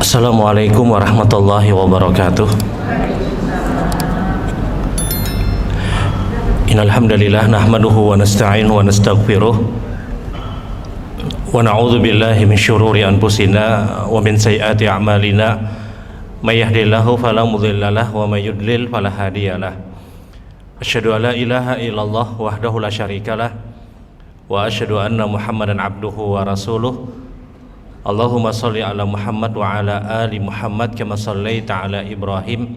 Assalamualaikum warahmatullahi wabarakatuh. Innal hamdalillah nahmaduhu wa nasta'inuhu wa nastaghfiruh wa na'udzu billahi min syururi anfusina wa min sayyiati a'malina may yahdihillahu fala mudhillalah wa may yudlil fala hadiyalah. Asyhadu an la ilaha illallah wahdahu la syarikalah wa asyhadu anna Muhammadan abduhu wa rasuluh. Allahumma sholli ala Muhammad wa ala ali Muhammad kama shallaita ala Ibrahim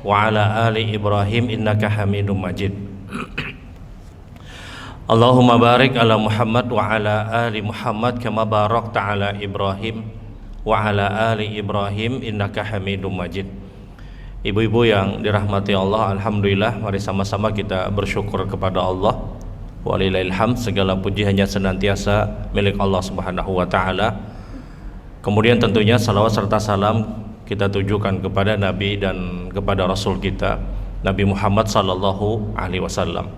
wa ala ali Ibrahim innaka Hamidum Majid. Allahumma barik ala Muhammad wa ala ali Muhammad kama barakta ala Ibrahim wa ala ali Ibrahim innaka Hamidum Majid. Ibu-ibu yang dirahmati Allah, alhamdulillah, mari sama-sama kita bersyukur kepada Allah. Walillahil hamd, segala puji hanya senantiasa milik Allah Subhanahu wa taala. Kemudian tentunya salawat serta salam kita tujukan kepada Nabi dan kepada Rasul kita, Nabi Muhammad sallallahu alaihi wasallam.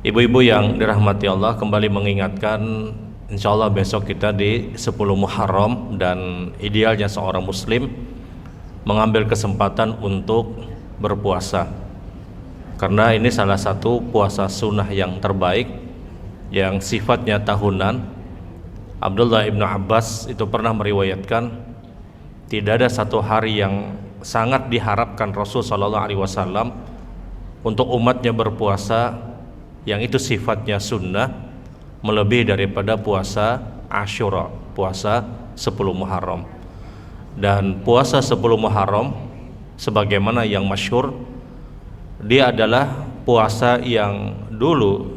Ibu-ibu yang dirahmati Allah, kembali mengingatkan, insyaallah besok kita di 10 Muharram, dan idealnya seorang muslim mengambil kesempatan untuk berpuasa, karena ini salah satu puasa sunnah yang terbaik yang sifatnya tahunan. Abdullah ibnu Abbas itu pernah meriwayatkan, tidak ada satu hari yang sangat diharapkan Rasul sallallahu alaihi wasallam untuk umatnya berpuasa yang itu sifatnya sunnah melebihi daripada puasa Asyura, puasa 10 Muharram. Dan puasa 10 Muharram sebagaimana yang masyhur, dia adalah puasa yang dulu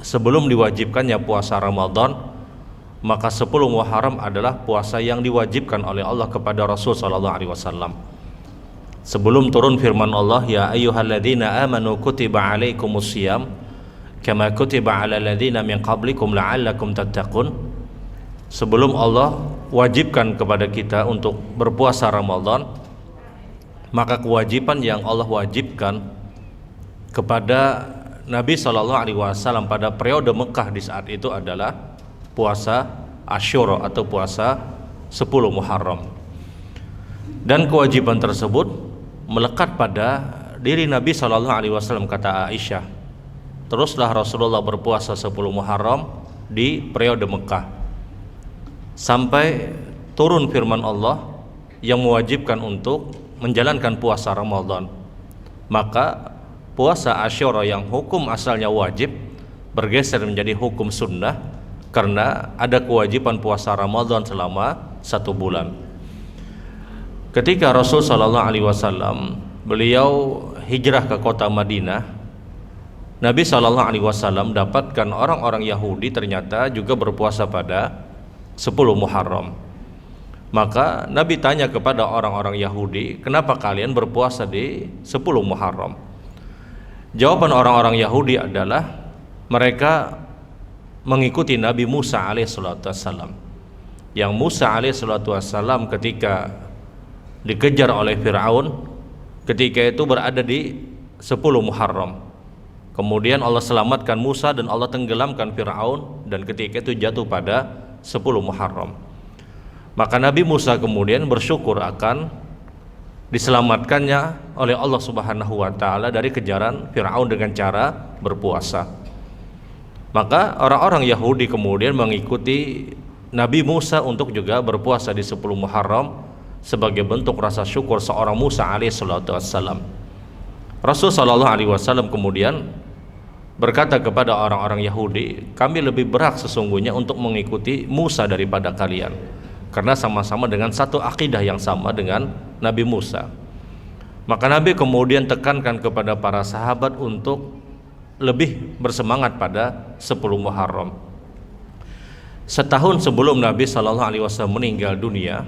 sebelum diwajibkannya puasa Ramadan, maka 10 Muharram adalah puasa yang diwajibkan oleh Allah kepada Rasul sallallahu alaihi wasallam. Sebelum turun firman Allah, ya ayyuhalladzina amanu kutiba alaikumusiyam kama kutiba alal ladzina min qablikum la'allakum tattaqun. Sebelum Allah wajibkan kepada kita untuk berpuasa Ramadan, maka kewajiban yang Allah wajibkan kepada Nabi sallallahu alaihi wasallam pada periode Mekah di saat itu adalah puasa Asyura atau puasa 10 Muharram. Dan kewajiban tersebut melekat pada diri Nabi sallallahu alaihi wasallam, kata Aisyah. Teruslah Rasulullah berpuasa 10 Muharram di periode Mekah sampai turun firman Allah yang mewajibkan untuk menjalankan puasa Ramadan. Maka puasa Asyura yang hukum asalnya wajib bergeser menjadi hukum sunnah karena ada kewajiban puasa Ramadan selama 1 bulan. Ketika Rasul sallallahu alaihi wasallam beliau hijrah ke kota Madinah, Nabi sallallahu alaihi wasallam dapatkan orang-orang Yahudi ternyata juga berpuasa pada 10 Muharram. Maka Nabi tanya kepada orang-orang Yahudi, "Kenapa kalian berpuasa di 10 Muharram?" Jawaban orang-orang Yahudi adalah mereka mengikuti Nabi Musa alaihissalam. Yang Musa alaihissalam ketika dikejar oleh Fir'aun, ketika itu berada di 10 Muharram. Kemudian Allah selamatkan Musa dan Allah tenggelamkan Fir'aun, dan ketika itu jatuh pada 10 Muharram. Maka Nabi Musa kemudian bersyukur akan diselamatkannya oleh Allah Subhanahu wa taala dari kejaran Fir'aun dengan cara berpuasa. Maka orang-orang Yahudi kemudian mengikuti Nabi Musa untuk juga berpuasa di 10 Muharram sebagai bentuk rasa syukur seorang Musa alaihissalam. Rasul sallallahu alaihi wasallam kemudian berkata kepada orang-orang Yahudi, "Kami lebih berhak sesungguhnya untuk mengikuti Musa daripada kalian, karena sama-sama dengan satu akidah yang sama dengan Nabi Musa." Maka Nabi kemudian tekankan kepada para sahabat untuk lebih bersemangat pada 10 Muharram. Setahun sebelum Nabi sallallahu alaihi wasallam meninggal dunia,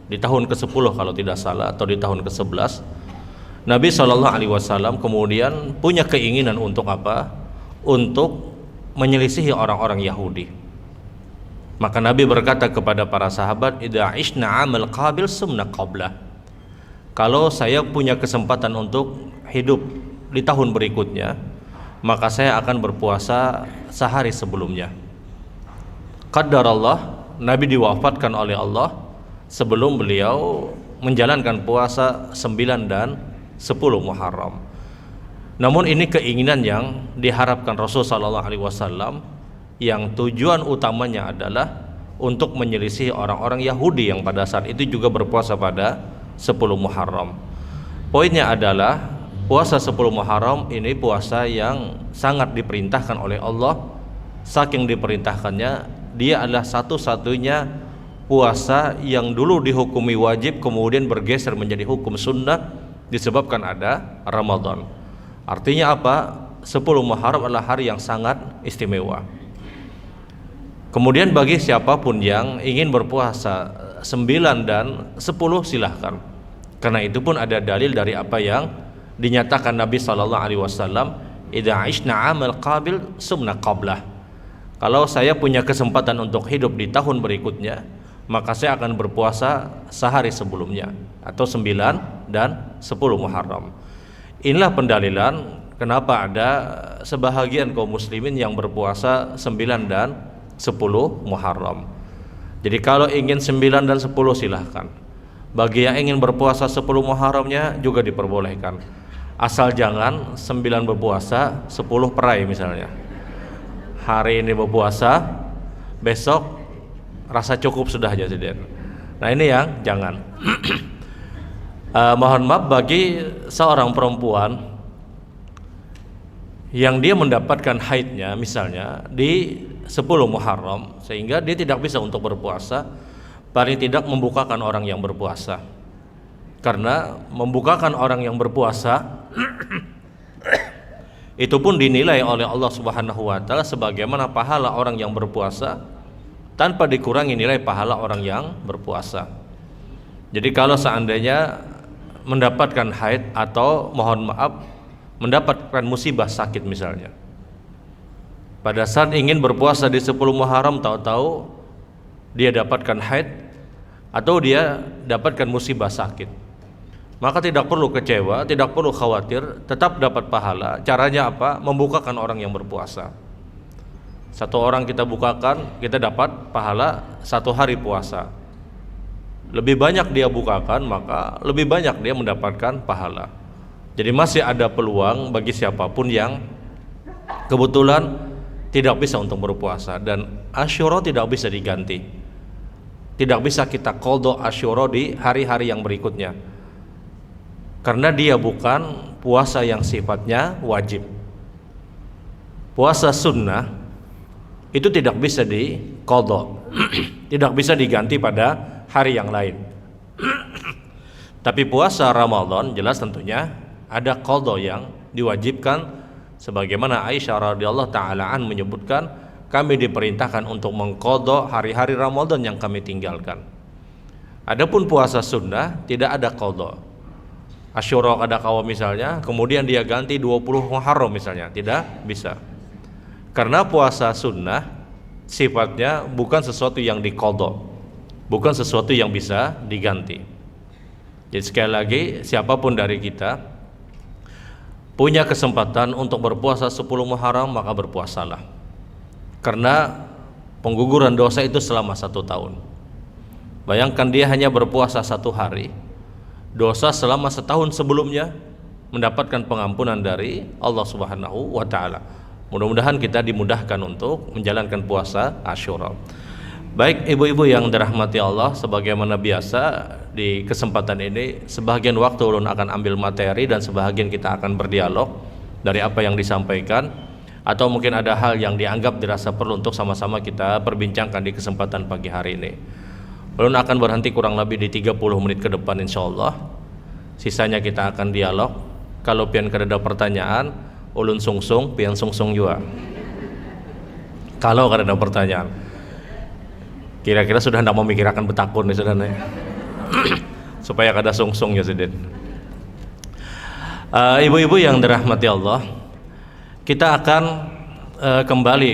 di tahun ke-10 kalau tidak salah, atau di tahun ke-11, Nabi sallallahu alaihi wasallam kemudian punya keinginan untuk apa? Untuk menyelisihi orang-orang Yahudi. Maka Nabi berkata kepada para sahabat, "Idza ishna amal qabil sumna qablah." Kalau saya punya kesempatan untuk hidup di tahun berikutnya, maka saya akan berpuasa sehari sebelumnya. Qadarallah, Nabi diwafatkan oleh Allah sebelum beliau menjalankan puasa 9 dan 10 Muharram. Namun ini keinginan yang diharapkan Rasul sallallahu alaihi wasallam, yang tujuan utamanya adalah untuk menyelisih orang-orang Yahudi yang pada saat itu juga berpuasa pada 10 Muharram. Poinnya adalah puasa 10 Muharram ini puasa yang sangat diperintahkan oleh Allah. Saking diperintahkannya, dia adalah satu-satunya puasa yang dulu dihukumi wajib kemudian bergeser menjadi hukum sunnah disebabkan ada Ramadan. Artinya apa? 10 Muharram adalah hari yang sangat istimewa. Kemudian bagi siapapun yang ingin berpuasa 9 dan 10 silahkan. Karena itu pun ada dalil dari apa yang dinyatakan Nabi sallallahu alaihi wasallam, "Idza 'ishna 'amal qabil sumna qablah." Kalau saya punya kesempatan untuk hidup di tahun berikutnya, maka saya akan berpuasa sehari sebelumnya, atau 9 dan 10 Muharram. Inilah pendalilan kenapa ada sebahagian kaum muslimin yang berpuasa 9 dan 10 Muharram. Jadi kalau ingin 9 dan 10 silahkan. Bagi yang ingin berpuasa 10 Muharramnya juga diperbolehkan. Asal jangan 9 berpuasa, 10 perai misalnya. Hari ini berpuasa, besok rasa cukup sudah aja sudah. Nah ini yang jangan. Mohon maaf bagi seorang perempuan yang dia mendapatkan haidnya misalnya di 10 Muharram, sehingga dia tidak bisa untuk berpuasa, paling tidak membukakan orang yang berpuasa. Karena membukakan orang yang berpuasa itu pun dinilai oleh Allah Subhanahu wa taala sebagaimana pahala orang yang berpuasa tanpa dikurangi nilai pahala orang yang berpuasa. Jadi kalau seandainya mendapatkan haid atau mohon maaf mendapatkan musibah sakit misalnya, pada saat ingin berpuasa di 10 Muharram tahu-tahu dia dapatkan haid atau dia dapatkan musibah sakit, maka tidak perlu kecewa, tidak perlu khawatir, tetap dapat pahala. Caranya apa? Membukakan orang yang berpuasa. Satu orang kita bukakan, kita dapat pahala 1 hari puasa. Lebih banyak dia bukakan, maka lebih banyak dia mendapatkan pahala. Jadi masih ada peluang bagi siapapun yang kebetulan tidak bisa untuk berpuasa. Dan Asyura tidak bisa diganti. Tidak bisa kita qadha Asyura di hari-hari yang berikutnya, karena dia bukan puasa yang sifatnya wajib. Puasa sunnah itu tidak bisa diqadha, tidak bisa diganti pada hari yang lain. Tapi puasa Ramadan jelas tentunya ada qadha yang diwajibkan, sebagaimana Aisyah radhiyallahu taala an menyebutkan, kami diperintahkan untuk mengqadha hari-hari Ramadan yang kami tinggalkan. Adapun puasa sunnah tidak ada qadha. Asyura kada kawa misalnya, kemudian dia ganti 20 Muharram misalnya, tidak bisa. Karena puasa sunnah sifatnya bukan sesuatu yang diqadha, bukan sesuatu yang bisa diganti. Jadi sekali lagi, siapapun dari kita punya kesempatan untuk berpuasa 10 Muharram, maka berpuasalah. Karena pengguguran dosa itu selama 1 tahun. Bayangkan dia hanya berpuasa 1 hari, dosa selama setahun sebelumnya mendapatkan pengampunan dari Allah Subhanahu wa taala. Mudah-mudahan kita dimudahkan untuk menjalankan puasa Asyura. Baik ibu-ibu yang dirahmati Allah, sebagaimana biasa di kesempatan ini sebagian waktu ulun akan ambil materi dan sebagian kita akan berdialog dari apa yang disampaikan, atau mungkin ada hal yang dianggap dirasa perlu untuk sama-sama kita perbincangkan di kesempatan pagi hari ini. Ulun akan berhenti kurang lebih di 30 menit ke depan insyaallah. Sisanya kita akan dialog. Kalau pian kada pertanyaan, ulun sungsung, pian sungsung juga. Kalau kada ada pertanyaan, kira-kira sudah hendak memikirkan betakun nih sudah nih. Supaya kada sungsung ya sedin. Ibu-ibu yang dirahmati Allah, kita akan kembali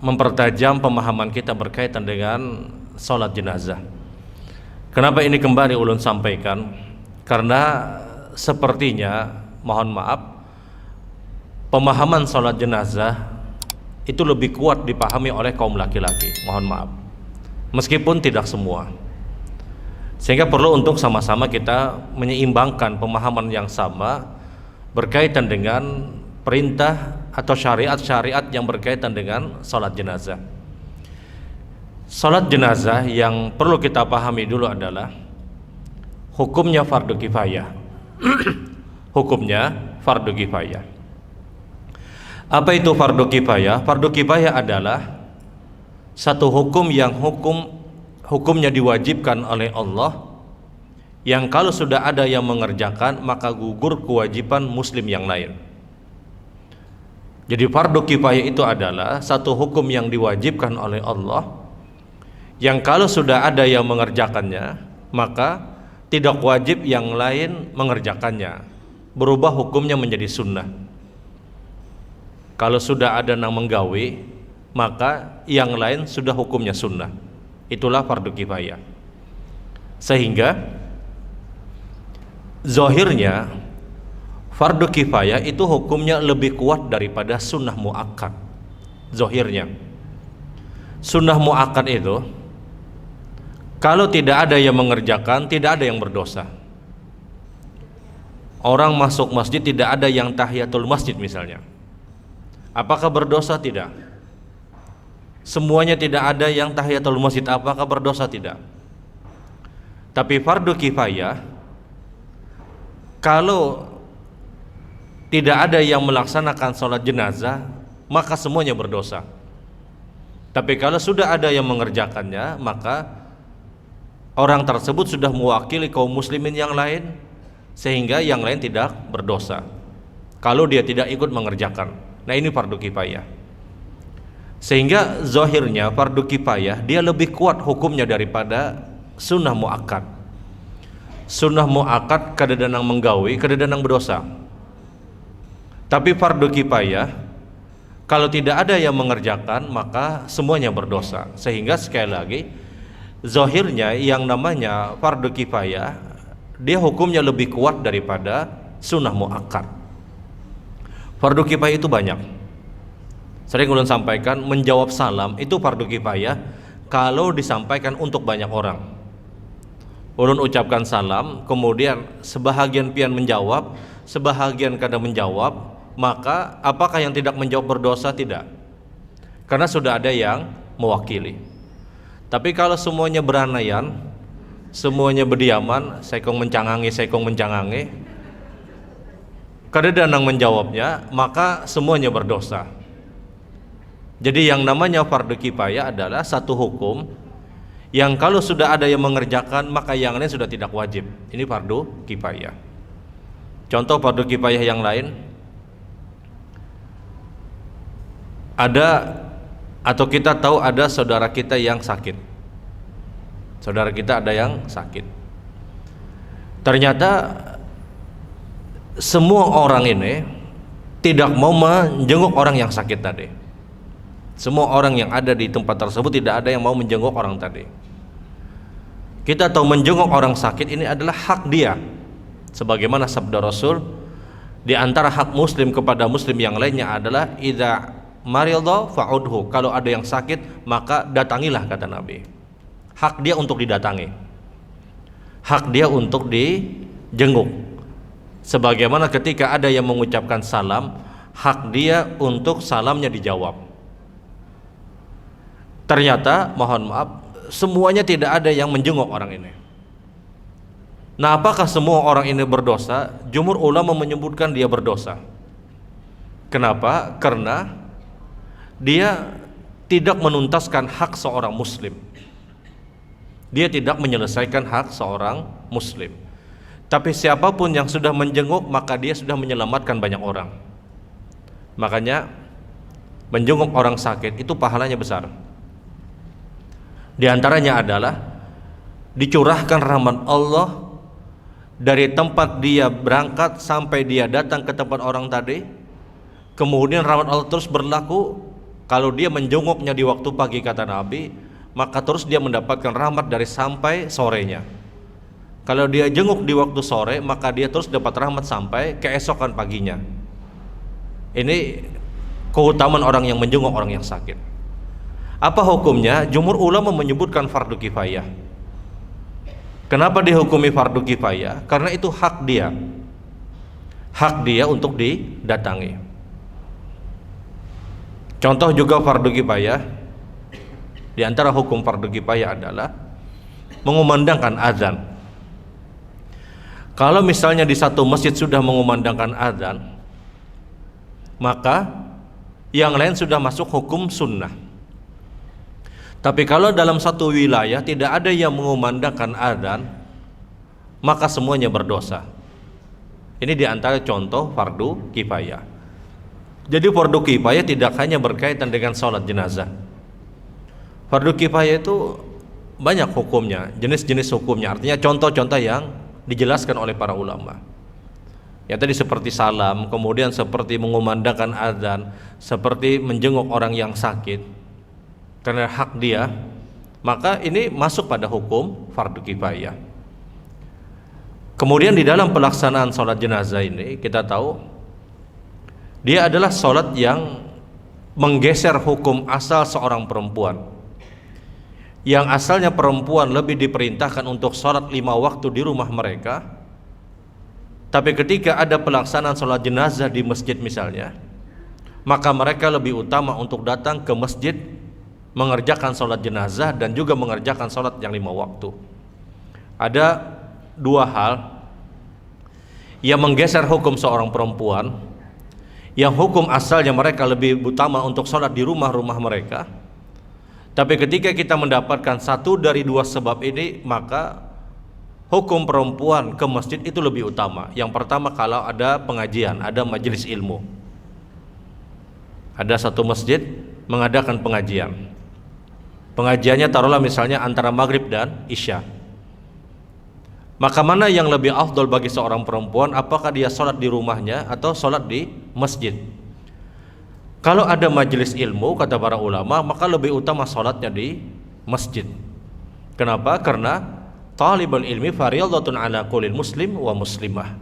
mempertajam pemahaman kita berkaitan dengan salat jenazah. Kenapa ini kembali ulun sampaikan? Karena sepertinya, mohon maaf, pemahaman salat jenazah itu lebih kuat dipahami oleh kaum laki-laki, mohon maaf. Meskipun tidak semua. Sehingga perlu untuk sama-sama kita menyeimbangkan pemahaman yang sama berkaitan dengan perintah atau syariat-syariat yang berkaitan dengan salat jenazah. Salat jenazah yang perlu kita pahami dulu adalah hukumnya fardu kifayah. Hukumnya fardu kifayah. Apa itu fardu kifayah? Fardu kifayah adalah satu hukum yang hukumnya diwajibkan oleh Allah, yang kalau sudah ada yang mengerjakan maka gugur kewajiban muslim yang lain. Jadi fardu kifayah itu adalah satu hukum yang diwajibkan oleh Allah, yang kalau sudah ada yang mengerjakannya maka tidak wajib yang lain mengerjakannya, berubah hukumnya menjadi sunnah. Kalau sudah ada yang menggawe maka yang lain sudah hukumnya sunnah. Itulah fardu kifayah. Sehingga zahirnya fardu kifayah itu hukumnya lebih kuat daripada sunnah muakkad. Zahirnya sunnah muakkad itu kalau tidak ada yang mengerjakan, tidak ada yang berdosa. Orang masuk masjid tidak ada yang tahiyatul masjid misalnya, apakah berdosa? Tidak. Semuanya tidak ada yang tahiyatul masjid, apakah berdosa? Tidak. Tapi fardu kifayah, kalau tidak ada yang melaksanakan sholat jenazah maka semuanya berdosa. Tapi kalau sudah ada yang mengerjakannya maka orang tersebut sudah mewakili kaum muslimin yang lain, sehingga yang lain tidak berdosa kalau dia tidak ikut mengerjakan. Nah, ini fardu kifayah. Sehingga zahirnya fardu kifayah dia lebih kuat hukumnya daripada sunnah muakkad. Sunnah muakkad kadang-kadang menggawe, kadang-kadang berdosa. Tapi fardu kifayah kalau tidak ada yang mengerjakan maka semuanya berdosa. Sehingga sekali lagi zahirnya yang namanya fardu kifayah dia hukumnya lebih kuat daripada sunnah muakkad. Fardu kifayah itu banyak. Sering ulun sampaikan, menjawab salam itu fardu kifayah kalau disampaikan untuk banyak orang. Ulun ucapkan salam, kemudian sebahagian pian menjawab, sebahagian kadang menjawab, maka apakah yang tidak menjawab berdosa? Tidak, karena sudah ada yang mewakili. Tapi kalau semuanya beranaian, semuanya berdiaman, sekong mencangangi, kadang-kadang menjawabnya, maka semuanya berdosa. Jadi yang namanya fardu kifayah adalah satu hukum yang kalau sudah ada yang mengerjakan maka yang lain sudah tidak wajib. Ini fardu kifayah. Contoh fardu kifayah yang lain, ada atau kita tahu ada saudara kita yang sakit. Saudara kita ada yang sakit. Ternyata semua orang ini tidak mau menjenguk orang yang sakit tadi. Semua orang yang ada di tempat tersebut tidak ada yang mau menjenguk orang tadi. Kita tahu menjenguk orang sakit ini adalah hak dia, sebagaimana sabda Rasul, di antara hak muslim kepada muslim yang lainnya adalah idza maridha fa'udhu, kalau ada yang sakit maka datangilah, kata Nabi. Hak dia untuk didatangi, hak dia untuk dijenguk. Sebagaimana ketika ada yang mengucapkan salam, hak dia untuk salamnya dijawab. Ternyata mohon maaf, semuanya tidak ada yang menjenguk orang ini. Nah, apakah semua orang ini berdosa? Jumhur ulama menyebutkan dia berdosa. Kenapa? Karena dia tidak menuntaskan hak seorang muslim. Dia tidak menyelesaikan hak seorang muslim. Tapi siapapun yang sudah menjenguk maka dia sudah menyelamatkan banyak orang. Makanya menjenguk orang sakit itu pahalanya besar. Di antaranya adalah dicurahkan rahmat Allah dari tempat dia berangkat sampai dia datang ke tempat orang tadi. Kemudian rahmat Allah terus berlaku. Kalau dia menjenguknya di waktu pagi, kata Nabi, maka terus dia mendapatkan rahmat dari sampai sorenya. Kalau dia jenguk di waktu sore, maka dia terus dapat rahmat sampai keesokan paginya. Ini keutamaan orang yang menjenguk orang yang sakit. Apa hukumnya? Jumhur ulama menyebutkan fardu kifayah. Kenapa dihukumi fardu kifayah? Karena itu hak dia. Hak dia untuk didatangi. Contoh juga fardu kifayah. Di antara hukum fardu kifayah adalah mengumandangkan azan. Kalau misalnya di satu masjid sudah mengumandangkan azan, maka yang lain sudah masuk hukum sunnah. Tapi kalau dalam satu wilayah tidak ada yang mengumandangkan azan, maka semuanya berdosa. Ini diantara contoh fardu kifayah. Jadi fardu kifayah tidak hanya berkaitan dengan sholat jenazah. Fardu kifayah itu banyak hukumnya, jenis-jenis hukumnya. Artinya contoh-contoh yang dijelaskan oleh para ulama. Ya tadi seperti salam, kemudian seperti mengumandangkan azan, seperti menjenguk orang yang sakit. Karena hak dia, maka ini masuk pada hukum fardu kifayah. Kemudian di dalam pelaksanaan sholat jenazah ini kita tahu dia adalah sholat yang menggeser hukum asal seorang perempuan. Yang asalnya perempuan lebih diperintahkan untuk sholat 5 waktu di rumah mereka, tapi ketika ada pelaksanaan sholat jenazah di masjid misalnya, maka mereka lebih utama untuk datang ke masjid mengerjakan sholat jenazah dan juga mengerjakan sholat yang 5 waktu. Ada dua hal yang menggeser hukum seorang perempuan, yang hukum asalnya mereka lebih utama untuk sholat di rumah-rumah mereka, tapi ketika kita mendapatkan satu dari dua sebab ini, maka hukum perempuan ke masjid itu lebih utama. Yang pertama, kalau ada pengajian, ada majelis ilmu, ada satu masjid mengadakan pengajian. Pengajiannya taruhlah misalnya antara maghrib dan isya, maka mana yang lebih afdol bagi seorang perempuan? Apakah dia sholat di rumahnya atau sholat di masjid? Kalau ada majelis ilmu, kata para ulama, maka lebih utama sholatnya di masjid. Kenapa? Karena talibul ilmi fardhatun ala kulli muslim wa muslimah.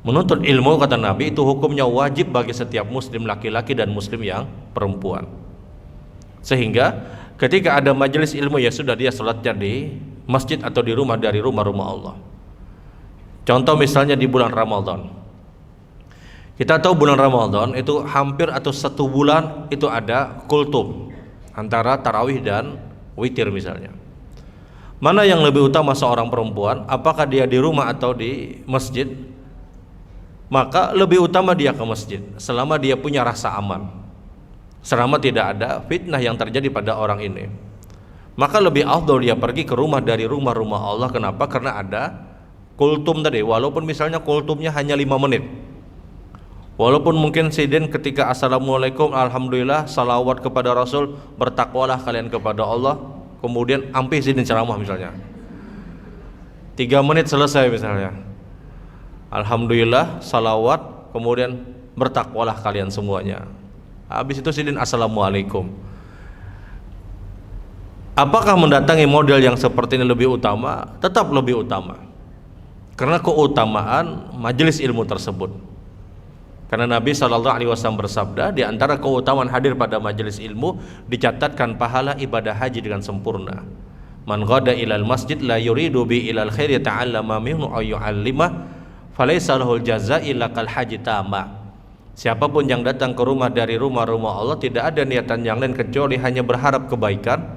Menuntut ilmu, kata Nabi, itu hukumnya wajib bagi setiap muslim laki-laki dan muslim yang perempuan. Sehingga ketika ada majelis ilmu, ya sudah, dia sholatnya di masjid atau di rumah dari rumah-rumah Allah. Contoh misalnya di bulan Ramadan, kita tahu bulan Ramadan itu hampir atau 1 bulan itu ada kultum antara tarawih dan witir misalnya. Mana yang lebih utama seorang perempuan? Apakah dia di rumah atau di masjid? Maka lebih utama dia ke masjid selama dia punya rasa aman, selama tidak ada fitnah yang terjadi pada orang ini. Maka lebih afdol dia pergi ke rumah dari rumah-rumah Allah. Kenapa? Karena ada kultum tadi, walaupun misalnya kultumnya hanya 5 menit, walaupun mungkin sidin ketika assalamualaikum, alhamdulillah, salawat kepada Rasul, bertakwalah kalian kepada Allah, kemudian ampi sidin ceramah misalnya 3 menit selesai misalnya, alhamdulillah, salawat, kemudian bertakwalah kalian semuanya. Habis itu sidin assalamualaikum. Apakah mendatangi model yang seperti ini lebih utama? Tetap lebih utama, karena keutamaan majelis ilmu tersebut. Karena Nabi SAW bersabda, di antara keutamaan hadir pada majelis ilmu dicatatkan pahala ibadah haji dengan sempurna. Man ghada ilal masjid la yuridu bi ilal khairi ta'allama minhu aw yu'allimah falaysa lahul jazaa illa kal haji tama. Siapapun yang datang ke rumah dari rumah-rumah Allah, tidak ada niatan yang lain kecuali hanya berharap kebaikan,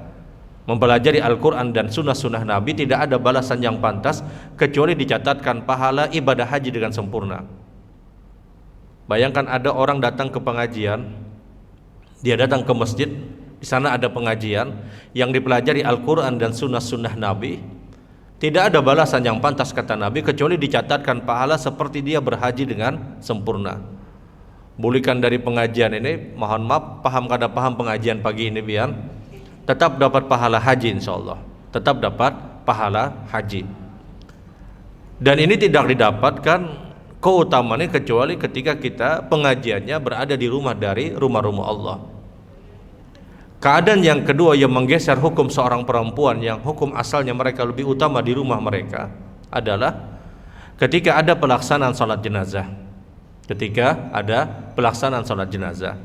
mempelajari Al-Quran dan sunnah-sunnah Nabi, tidak ada balasan yang pantas kecuali dicatatkan pahala ibadah haji dengan sempurna. Bayangkan ada orang datang ke pengajian, dia datang ke masjid, di sana ada pengajian yang dipelajari Al-Quran dan sunnah-sunnah Nabi, tidak ada balasan yang pantas, kata Nabi, kecuali dicatatkan pahala seperti dia berhaji dengan sempurna. Bulikan dari pengajian ini, mohon maaf, paham kada paham pengajian pagi ini biar tetap dapat pahala haji, insyaallah tetap dapat pahala haji. Dan ini tidak didapatkan keutamaannya kecuali ketika kita pengajiannya berada di rumah dari rumah-rumah Allah. Keadaan yang kedua yang menggeser hukum seorang perempuan yang hukum asalnya mereka lebih utama di rumah mereka adalah ketika ada pelaksanaan sholat jenazah. Ketika ada pelaksanaan sholat jenazah,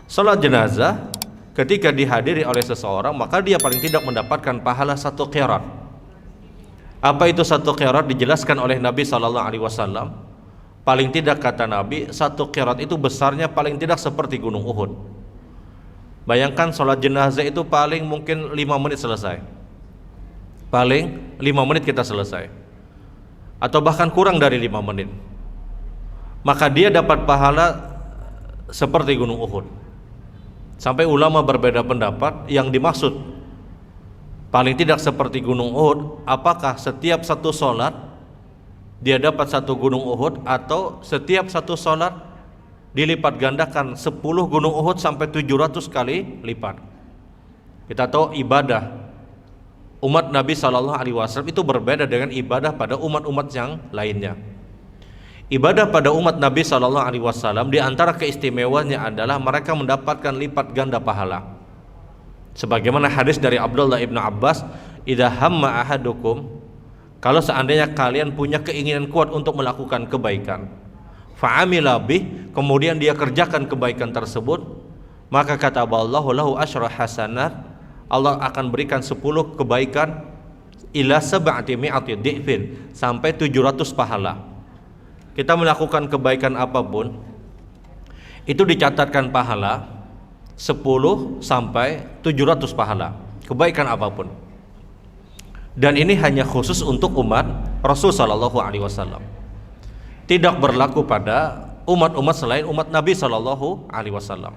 sholat jenazah ketika dihadiri oleh seseorang, maka dia paling tidak mendapatkan pahala 1 qirat. Apa itu satu qirat? Dijelaskan oleh Nabi SAW. Paling tidak kata Nabi, satu qirat itu besarnya paling tidak seperti gunung Uhud. Bayangkan sholat jenazah itu paling mungkin 5 menit selesai. Paling 5 menit kita selesai, atau bahkan kurang dari 5 menit. Maka dia dapat pahala seperti gunung Uhud. Sampai ulama berbeda pendapat, yang dimaksud paling tidak seperti gunung Uhud, apakah setiap satu sholat dia dapat satu gunung Uhud, atau setiap satu sholat dilipat gandakan 10 gunung Uhud sampai 700 kali lipat. Kita tahu ibadah umat Nabi SAW itu berbeda dengan ibadah pada umat-umat yang lainnya. Ibadah pada umat Nabi SAW di antara keistimewaannya adalah mereka mendapatkan lipat ganda pahala. Sebagaimana hadis dari Abdullah ibnu Abbas, idza hamma ahadukum, kalau seandainya kalian punya keinginan kuat untuk melakukan kebaikan, fa'amila bih, kemudian dia kerjakan kebaikan tersebut, maka kata Allahu lahu asyra hasanat, Allah akan berikan 10 kebaikan ila sab'ati mi'ati dhi'fin, sampai 700 pahala. Kita melakukan kebaikan apapun itu dicatatkan pahala 10 sampai 700 pahala, kebaikan apapun. Dan ini hanya khusus untuk umat Rasul sallallahu alaihi wasallam. Tidak berlaku pada umat-umat selain umat Nabi sallallahu alaihi wasallam.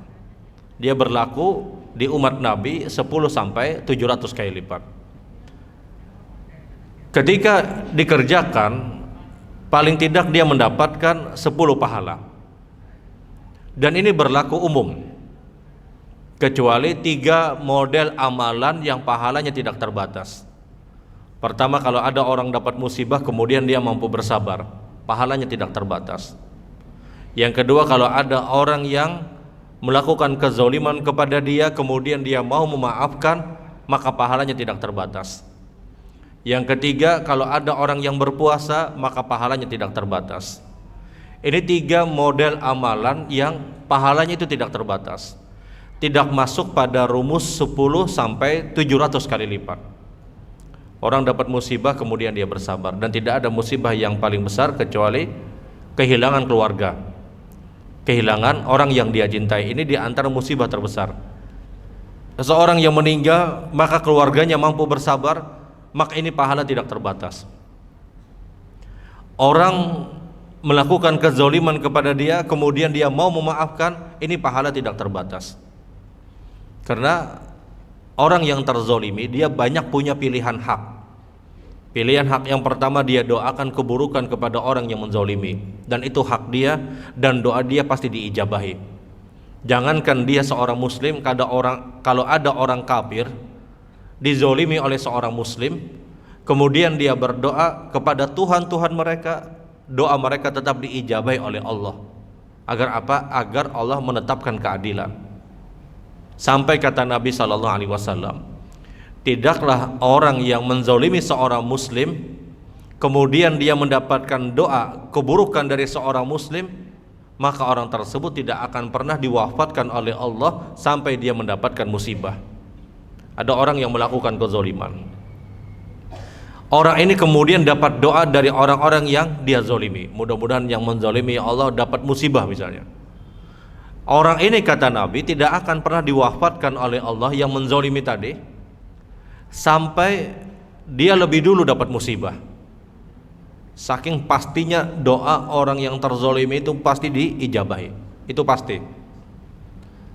Dia berlaku di umat Nabi 10 sampai 700 kali lipat. Ketika dikerjakan, paling tidak dia mendapatkan 10 pahala. Dan ini berlaku umum, kecuali 3 model amalan yang pahalanya tidak terbatas. Pertama, kalau ada orang dapat musibah kemudian dia mampu bersabar, pahalanya tidak terbatas. Yang kedua, kalau ada orang yang melakukan kezaliman kepada dia kemudian dia mau memaafkan, maka pahalanya tidak terbatas. Yang ketiga, kalau ada orang yang berpuasa, maka pahalanya tidak terbatas. Ini 3 model amalan yang pahalanya itu tidak terbatas, tidak masuk pada rumus 10 sampai 700 kali lipat. Orang dapat musibah kemudian dia bersabar, dan tidak ada musibah yang paling besar kecuali kehilangan keluarga, kehilangan orang yang dia cintai. Ini di antara musibah terbesar. Seseorang yang meninggal maka keluarganya mampu bersabar, maka ini pahala tidak terbatas. Orang melakukan kezaliman kepada dia kemudian dia mau memaafkan, ini pahala tidak terbatas. Karena orang yang terzalimi dia banyak punya pilihan hak. Pilihan hak yang pertama, dia doakan keburukan kepada orang yang menzalimi, dan itu hak dia, dan doa dia pasti diijabahi. Jangankan dia seorang muslim, kalau ada orang kafir dizolimi oleh seorang muslim, kemudian dia berdoa kepada Tuhan mereka, doa mereka tetap diijabahi oleh Allah. Agar apa? Agar Allah menetapkan keadilan. Sampai kata Nabi SAW, tidaklah orang yang menzolimi seorang muslim kemudian dia mendapatkan doa keburukan dari seorang muslim, maka orang tersebut tidak akan pernah diwafatkan oleh Allah sampai dia mendapatkan musibah. Ada orang yang melakukan kezaliman, orang ini kemudian dapat doa dari orang-orang yang dia zalimi, mudah-mudahan yang menzalimi Allah dapat musibah misalnya. Orang ini kata Nabi tidak akan pernah diwafatkan oleh Allah yang menzalimi tadi sampai dia lebih dulu dapat musibah. Saking pastinya doa orang yang terzalimi itu pasti diijabahi, itu pasti.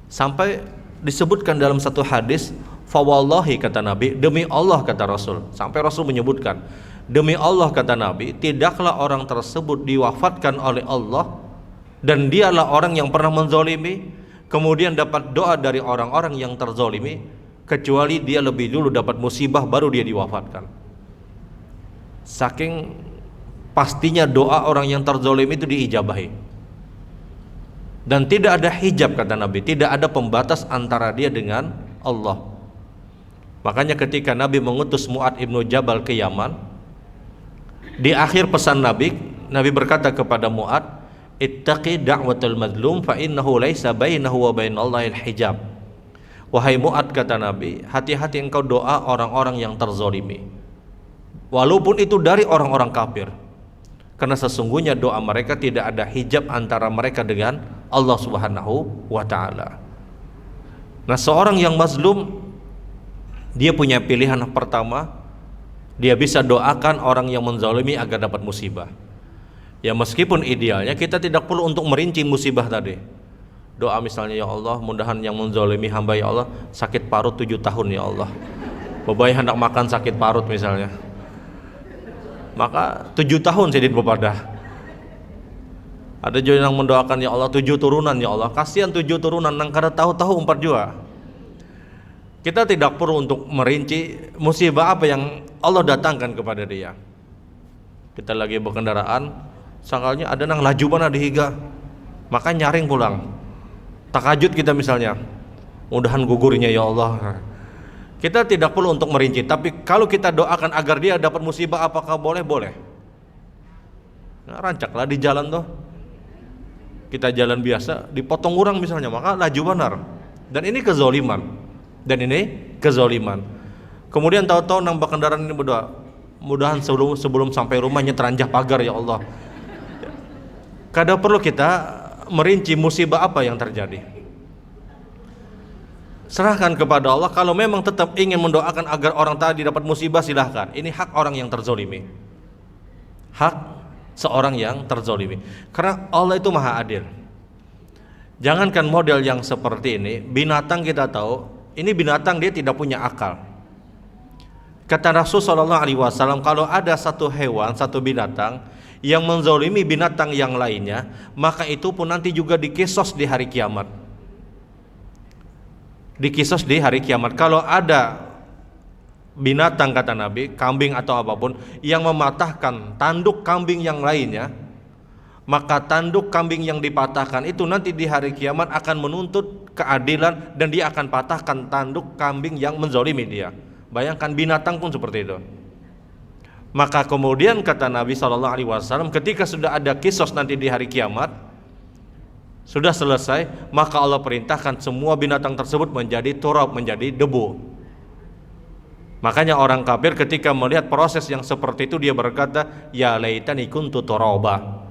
Sampai disebutkan dalam satu hadis, fawallahi kata Nabi, demi Allah kata Rasul, sampai Rasul menyebutkan demi Allah kata Nabi, tidaklah orang tersebut diwafatkan oleh Allah dan dialah orang yang pernah menzalimi kemudian dapat doa dari orang-orang yang terzalimi, kecuali dia lebih dulu dapat musibah baru dia diwafatkan. Saking pastinya doa orang yang terzalimi itu diijabahi, dan tidak ada hijab kata Nabi, tidak ada pembatas antara dia dengan Allah. Makanya ketika Nabi mengutus Mu'ad ibnu Jabal ke Yaman, di akhir pesan Nabi berkata kepada Mu'ad, ittaqi da'watul madlum fa innahu laisa bainahu wa bainallahil hijab. Wahai Mu'ad kata Nabi, hati-hati engkau doa orang-orang yang terzalimi. walaupun itu dari orang-orang kafir. Karena sesungguhnya doa mereka tidak ada hijab antara mereka dengan Allah Subhanahu wa ta'ala. Nah, seorang yang mazlum, dia punya pilihan pertama, dia bisa doakan orang yang menzalimi agar dapat musibah. Ya, meskipun idealnya kita tidak perlu untuk merinci musibah tadi. Doa misalnya, ya Allah, mudahan yang menzalimi hamba ya Allah sakit parut 7 tahun ya Allah. Babai hendak makan sakit parut misalnya, maka 7 tahun sidin bepadah. Ada juga yang mendoakan, ya Allah 7 turunan ya Allah, kasihan 7 turunan nang kada tahu-tahu 4 jua. Kita tidak perlu untuk merinci musibah apa yang Allah datangkan kepada dia. Kita lagi berkendaraan, sangkalnya ada nang laju mana dihiga, maka nyaring pulang. Takajud kita misalnya, mudahan gugurnya ya Allah. Kita tidak perlu untuk merinci, tapi kalau kita doakan agar dia dapat musibah, apakah boleh? Boleh. Nah, rancaklah di jalan tuh, kita jalan biasa, dipotong orang misalnya, maka laju benar. Dan ini kezoliman. Kemudian tahu-tahu nang kendaraan ini berdoa, mudahan sebelum sampai rumahnya teranjah pagar ya Allah. Kada perlu kita merinci musibah apa yang terjadi. Serahkan kepada Allah. Kalau memang tetap ingin mendoakan agar orang tadi dapat musibah, silahkan. Ini hak orang yang terzolimi, hak seorang yang terzolimi. Karena Allah itu maha adil. Jangankan model yang seperti ini, binatang kita tahu, ini binatang dia tidak punya akal. Kata Rasul SAW, kalau ada satu hewan, satu binatang yang menzolimi binatang yang lainnya, maka itu pun nanti juga dikisos di hari kiamat. Dikisos di hari kiamat. Kalau ada binatang, kata Nabi, kambing atau apapun, yang mematahkan tanduk kambing yang lainnya, maka tanduk kambing yang dipatahkan itu nanti di hari kiamat akan menuntut keadilan, dan dia akan patahkan tanduk kambing yang menzolimi dia. Bayangkan, binatang pun seperti itu. Maka kemudian kata Nabi SAW, ketika sudah ada kisos nanti di hari kiamat, sudah selesai, maka Allah perintahkan semua binatang tersebut menjadi turab, menjadi debu. Makanya orang kafir ketika melihat proses yang seperti itu, dia berkata, ya laitani kuntu turaba,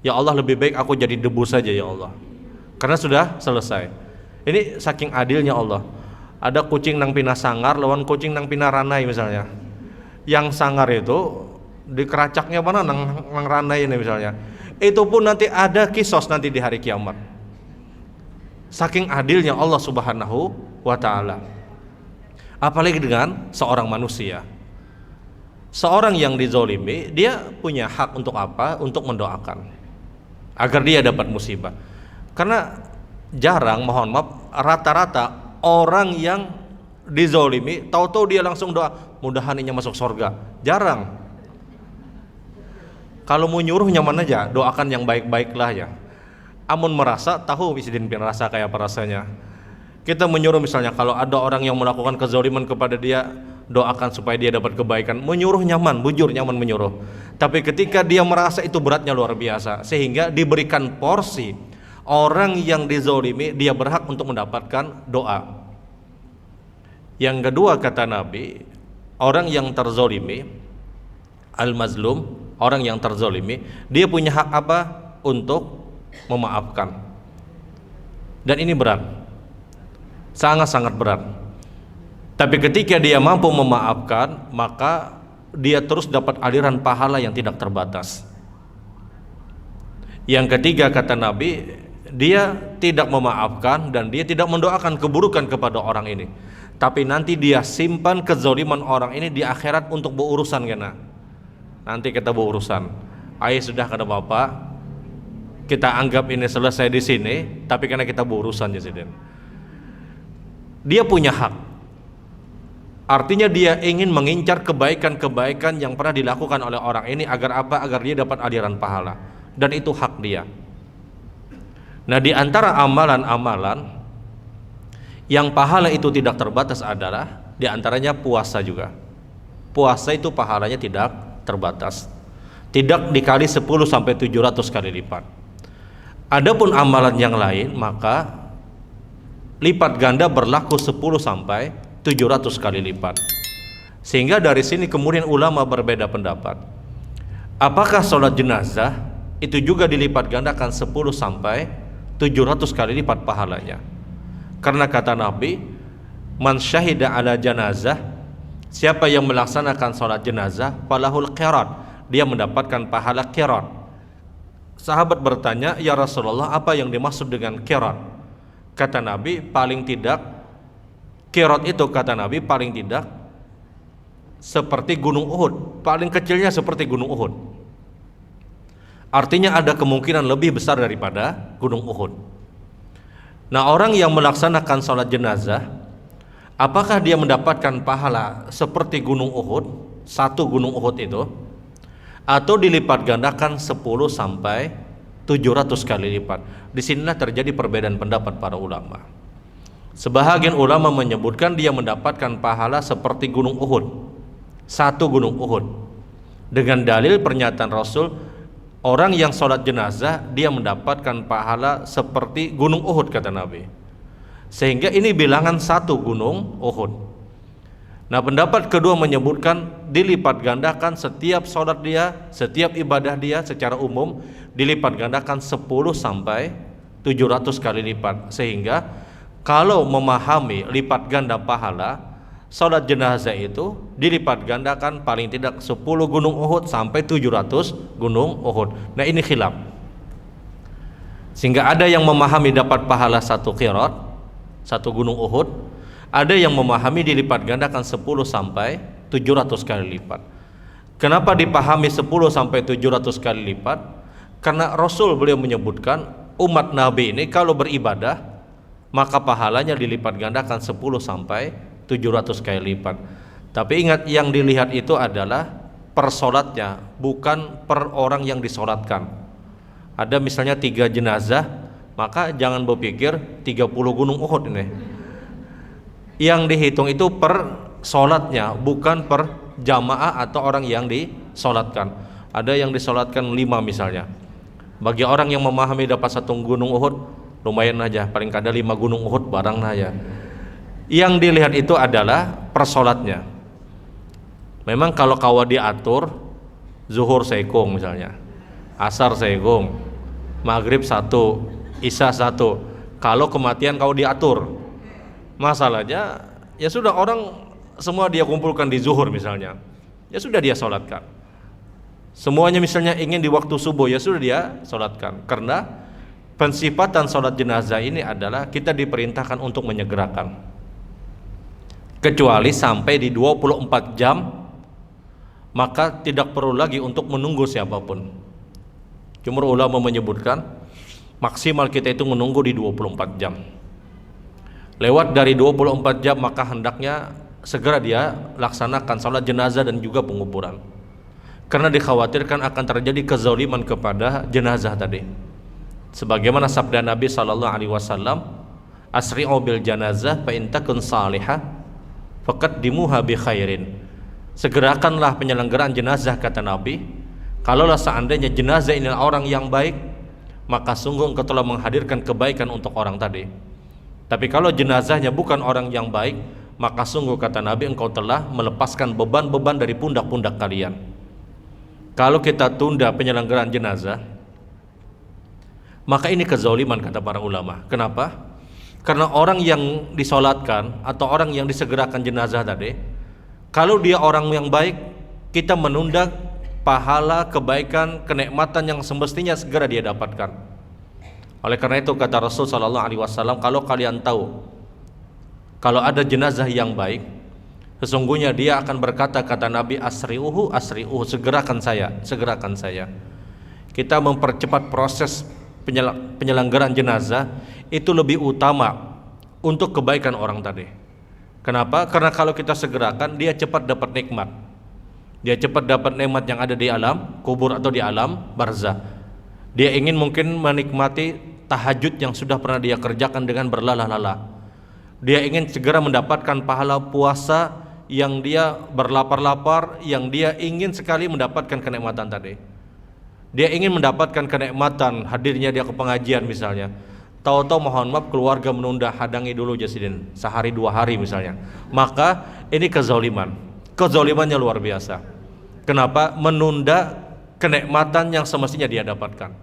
ya Allah lebih baik aku jadi debu saja ya Allah, karena sudah selesai. Ini saking adilnya Allah. Ada kucing nang pina sangar lawan kucing nang pina ranai misalnya. Yang sangar itu dikeracaknya mana nang ranai ini misalnya, itu pun nanti ada kisos nanti di hari kiamat. Saking adilnya Allah Subhanahu wa ta'ala. Apalagi dengan seorang manusia. Seorang yang dizolimi, dia punya hak untuk apa? Untuk mendoakan agar dia dapat musibah. Karena jarang, mohon maaf, rata-rata orang yang dizolimi tahu-tahu dia langsung doa, mudahan ini masuk surga. Jarang. Kalau mau nyuruh nyaman aja, doakan yang baik-baiklah ya. Amun merasa, tahu Isidin bin rasa kayak apa rasanya. Kita menyuruh misalnya, kalau ada orang yang melakukan kezaliman kepada dia, doakan supaya dia dapat kebaikan. Menyuruh nyaman, bujur nyaman menyuruh. Tapi ketika dia merasa itu beratnya luar biasa, sehingga diberikan porsi, orang yang dizalimi dia berhak untuk mendapatkan doa. Yang kedua kata Nabi, orang yang terzalimi, al-mazlum, orang yang terzalimi, dia punya hak apa? Untuk memaafkan. Dan ini berat, sangat-sangat berat. Tapi ketika dia mampu memaafkan, maka dia terus dapat aliran pahala yang tidak terbatas. Yang ketiga kata Nabi, dia tidak memaafkan dan dia tidak mendoakan keburukan kepada orang ini, tapi nanti dia simpan kezaliman orang ini di akhirat untuk berurusan kena. Nanti kita berurusan. Ayah sudah kata bapak, kita anggap ini selesai di sini, tapi karena kita berurusan jadi dia punya hak. Artinya dia ingin mengincar kebaikan-kebaikan yang pernah dilakukan oleh orang ini agar apa? Agar dia dapat aliran pahala, dan itu hak dia. Nah, di antara amalan-amalan yang pahala itu tidak terbatas adalah di antaranya puasa juga. Puasa itu pahalanya tidak terbatas, tidak dikali 10 sampai 700 kali lipat. Adapun amalan yang lain maka lipat ganda berlaku 10 sampai 700 kali lipat. Sehingga dari sini kemudian ulama berbeda pendapat. Apakah sholat jenazah itu juga dilipat gandakan 10 sampai 700 kali lipat pahalanya? Karena kata Nabi, man syahida ala janazah, siapa yang melaksanakan sholat jenazah, falahul qirat, dia mendapatkan pahala qirat. Sahabat bertanya, ya Rasulullah, apa yang dimaksud dengan qirat? Kata Nabi, paling tidak qirat itu, kata Nabi, paling tidak seperti gunung Uhud, paling kecilnya seperti gunung Uhud. Artinya ada kemungkinan lebih besar daripada gunung Uhud. Nah, orang yang melaksanakan sholat jenazah, apakah dia mendapatkan pahala seperti gunung Uhud, satu gunung Uhud itu, atau dilipat gandakan 10 sampai 700 kali lipat? Disinilah terjadi perbedaan pendapat para ulama. Sebahagian ulama menyebutkan dia mendapatkan pahala seperti gunung Uhud, satu gunung Uhud, dengan dalil pernyataan Rasul, orang yang sholat jenazah dia mendapatkan pahala seperti gunung Uhud, kata Nabi. Sehingga ini bilangan satu gunung Uhud. Nah, pendapat kedua menyebutkan dilipat gandakan setiap sholat dia, setiap ibadah dia secara umum dilipat gandakan 10 sampai 700 kali lipat. Sehingga kalau memahami lipat ganda pahala, sholat jenazah itu dilipat gandakan paling tidak 10 gunung Uhud sampai 700 gunung Uhud. Nah, ini khilaf. Sehingga ada yang memahami dapat pahala satu qirat, satu gunung Uhud, ada yang memahami dilipat gandakan 10 sampai 700 kali lipat. Kenapa dipahami 10 sampai 700 kali lipat? Karena Rasul beliau menyebutkan umat Nabi ini kalau beribadah maka pahalanya dilipat gandakan 10 sampai 700 kali lipat. Tapi ingat, yang dilihat itu adalah per sholatnya, bukan per orang yang disolatkan. Ada misalnya 3 jenazah, maka jangan berpikir 30 gunung Uhud ini. Yang dihitung itu per sholatnya, bukan per jamaah atau orang yang disolatkan. Ada yang disolatkan 5 misalnya. Bagi orang yang memahami dapat satu gunung Uhud, lumayan aja, paling kada 5 gunung Uhud barang aja. Yang dilihat itu adalah persolatnya. Memang kalau kau diatur, zuhur sekung misalnya, asar sekung, maghrib 1, isya 1. Kalau kematian kau diatur, masalahnya ya sudah, orang semua dia kumpulkan di zuhur misalnya, ya sudah dia sholatkan. Semuanya misalnya ingin di waktu subuh, ya sudah dia sholatkan. Karena pensifatan sholat jenazah ini adalah kita diperintahkan untuk menyegerakan, kecuali sampai di 24 jam, maka tidak perlu lagi untuk menunggu siapapun. Jumhur ulama menyebutkan maksimal kita itu menunggu di 24 jam. Lewat dari 24 jam maka hendaknya segera dia laksanakan salat jenazah dan juga penguburan, karena dikhawatirkan akan terjadi kezaliman kepada jenazah tadi. Sebagaimana sabda Nabi SAW, asri'u bil janazah fa in takun salihah faqaddimuha bi khairin. Segerakanlah penyelenggaraan jenazah, kata Nabi. Kalaulah seandainya jenazah ini orang yang baik, maka sungguh engkau telah menghadirkan kebaikan untuk orang tadi. Tapi kalau jenazahnya bukan orang yang baik, maka sungguh, kata Nabi, engkau telah melepaskan beban-beban dari pundak-pundak kalian. Kalau kita tunda penyelenggaraan jenazah, maka ini kezaliman, kata para ulama. Kenapa? Karena orang yang disolatkan atau orang yang disegerakan jenazah tadi, kalau dia orang yang baik, kita menunda pahala, kebaikan, kenikmatan yang semestinya segera dia dapatkan. Oleh karena itu kata Rasul SAW, kalau kalian tahu kalau ada jenazah yang baik, sesungguhnya dia akan berkata, kata Nabi, asri'uhu, asri'uhu, segerakan saya, segerakan saya. Kita mempercepat proses penyelenggaraan jenazah itu lebih utama untuk kebaikan orang tadi. Kenapa? Karena kalau kita segerakan, dia cepat dapat nikmat. Dia cepat dapat nikmat yang ada di alam kubur atau di alam barzah. Dia ingin mungkin menikmati tahajud yang sudah pernah dia kerjakan dengan berlalah-lalah. Dia ingin segera mendapatkan pahala puasa yang dia berlapar-lapar, yang dia ingin sekali mendapatkan kenikmatan tadi. Dia ingin mendapatkan kenikmatan hadirnya dia ke pengajian misalnya. Tahu-tahu mohon maaf keluarga menunda, hadangi dulu Jasidin sehari 2 hari misalnya. Maka ini kezaliman, kezalimannya luar biasa. Kenapa? Menunda kenikmatan yang semestinya dia dapatkan.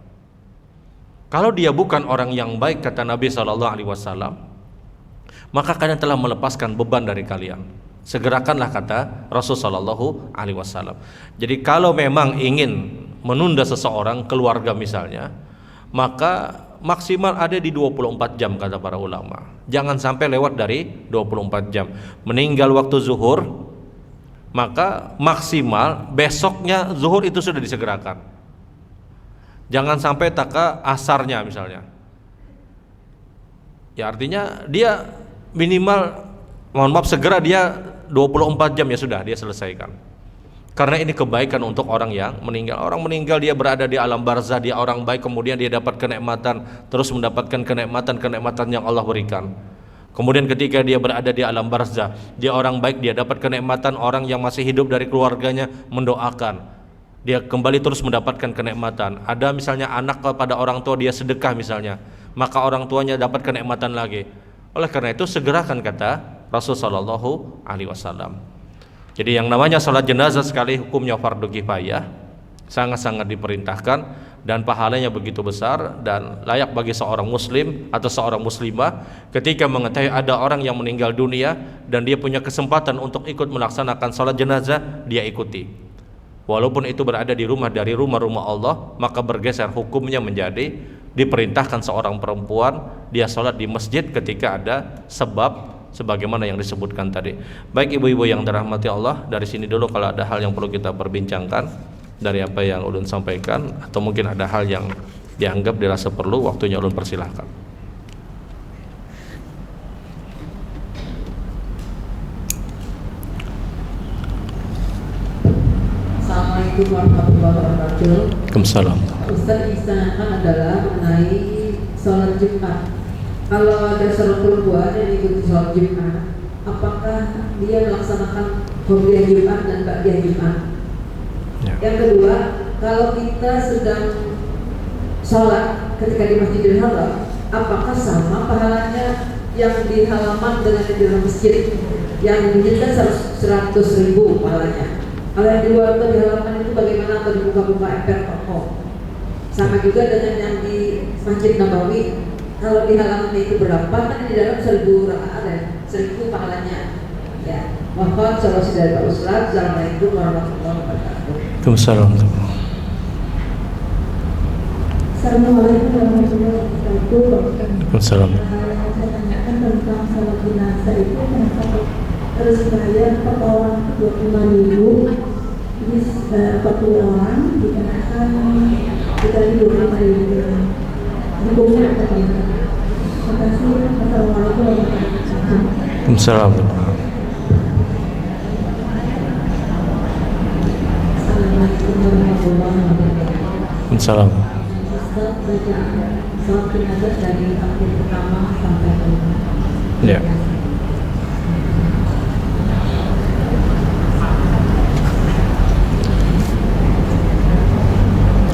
Kalau dia bukan orang yang baik, kata Nabi SAW, maka kalian telah melepaskan beban dari kalian. Segerakanlah, kata Rasul SAW. Jadi kalau memang ingin menunda seseorang, keluarga misalnya, maka maksimal ada di 24 jam kata para ulama. Jangan sampai lewat dari 24 jam. Meninggal waktu zuhur, maka maksimal besoknya zuhur itu sudah disegerakan. Jangan sampai taka asarnya misalnya. Ya artinya dia minimal, mohon maaf, segera dia 24 jam ya sudah dia selesaikan. Karena ini kebaikan untuk orang yang meninggal. Orang meninggal dia berada di alam barzah, dia orang baik, kemudian dia dapat kenikmatan, terus mendapatkan kenikmatan yang Allah berikan. Kemudian ketika dia berada di alam barzah, dia orang baik, dia dapat kenikmatan. Orang yang masih hidup dari keluarganya mendoakan, dia kembali terus mendapatkan kenikmatan. Ada misalnya anak kepada orang tua, dia sedekah misalnya, maka orang tuanya dapat kenikmatan lagi. Oleh karena itu segerakan, kata Rasulullah SAW. Jadi yang namanya salat jenazah sekali hukumnya fardu kifayah, sangat-sangat diperintahkan dan pahalanya begitu besar, dan layak bagi seorang muslim atau seorang muslimah ketika mengetahui ada orang yang meninggal dunia dan dia punya kesempatan untuk ikut melaksanakan salat jenazah, dia ikuti. Walaupun itu berada di rumah dari rumah-rumah Allah, maka bergeser hukumnya menjadi diperintahkan seorang perempuan dia salat di masjid ketika ada sebab sebagaimana yang disebutkan tadi. Baik ibu-ibu yang dirahmati Allah, dari sini dulu kalau ada hal yang perlu kita perbincangkan dari apa yang ulun sampaikan, atau mungkin ada hal yang dianggap dirasa perlu, waktunya ulun persilahkan. Assalamualaikum warahmatullahi wabarakatuh. Waalaikumsalam. Ustaz ditanyakan adalah mengenai sholat Jumat. Kalau ada seorang perempuan yang ikuti sholat Jumat, apakah dia melaksanakan qobliyah Jumat dan ba'diyah Jumat? Ya. Yang kedua, kalau kita sedang sholat ketika di Masjidil Haram, apakah sama pahalanya yang di halaman dengan yang di dalam masjid? Yang di masjid kan 100.000 pahalanya. Kalau yang di luar atau di halaman itu bagaimana, atau di buka-buka emper toko? Sama juga dengan yang di Masjid Nabawi. Kalau di halaman itu berapa, kan di dalam 1000 rakaat dan 1000 pahalanya. Ya, mohon solusi dari Pak Ustaz. Assalamualaikum warahmatullahi wabarakatuh. Waalaikumsalam. Assalamualaikum warahmatullahi wabarakatuh. Waalaikumsalam. Saya tanyakan tentang salat jenazah itu kenapa harus bayar per orang 25.000, ini 40 orang dikenakan dikali 25.000. Hukumnya apa ya? Terima kasih. Assalamualaikum warahmatullahi wabarakatuh. Waalaikumsalam. Assalamualaikum warahmatullahi wabarakatuh. Waalaikumsalam. Ustaz, baca sholat jenazah dari takbir pertama sampai kelima. Ya.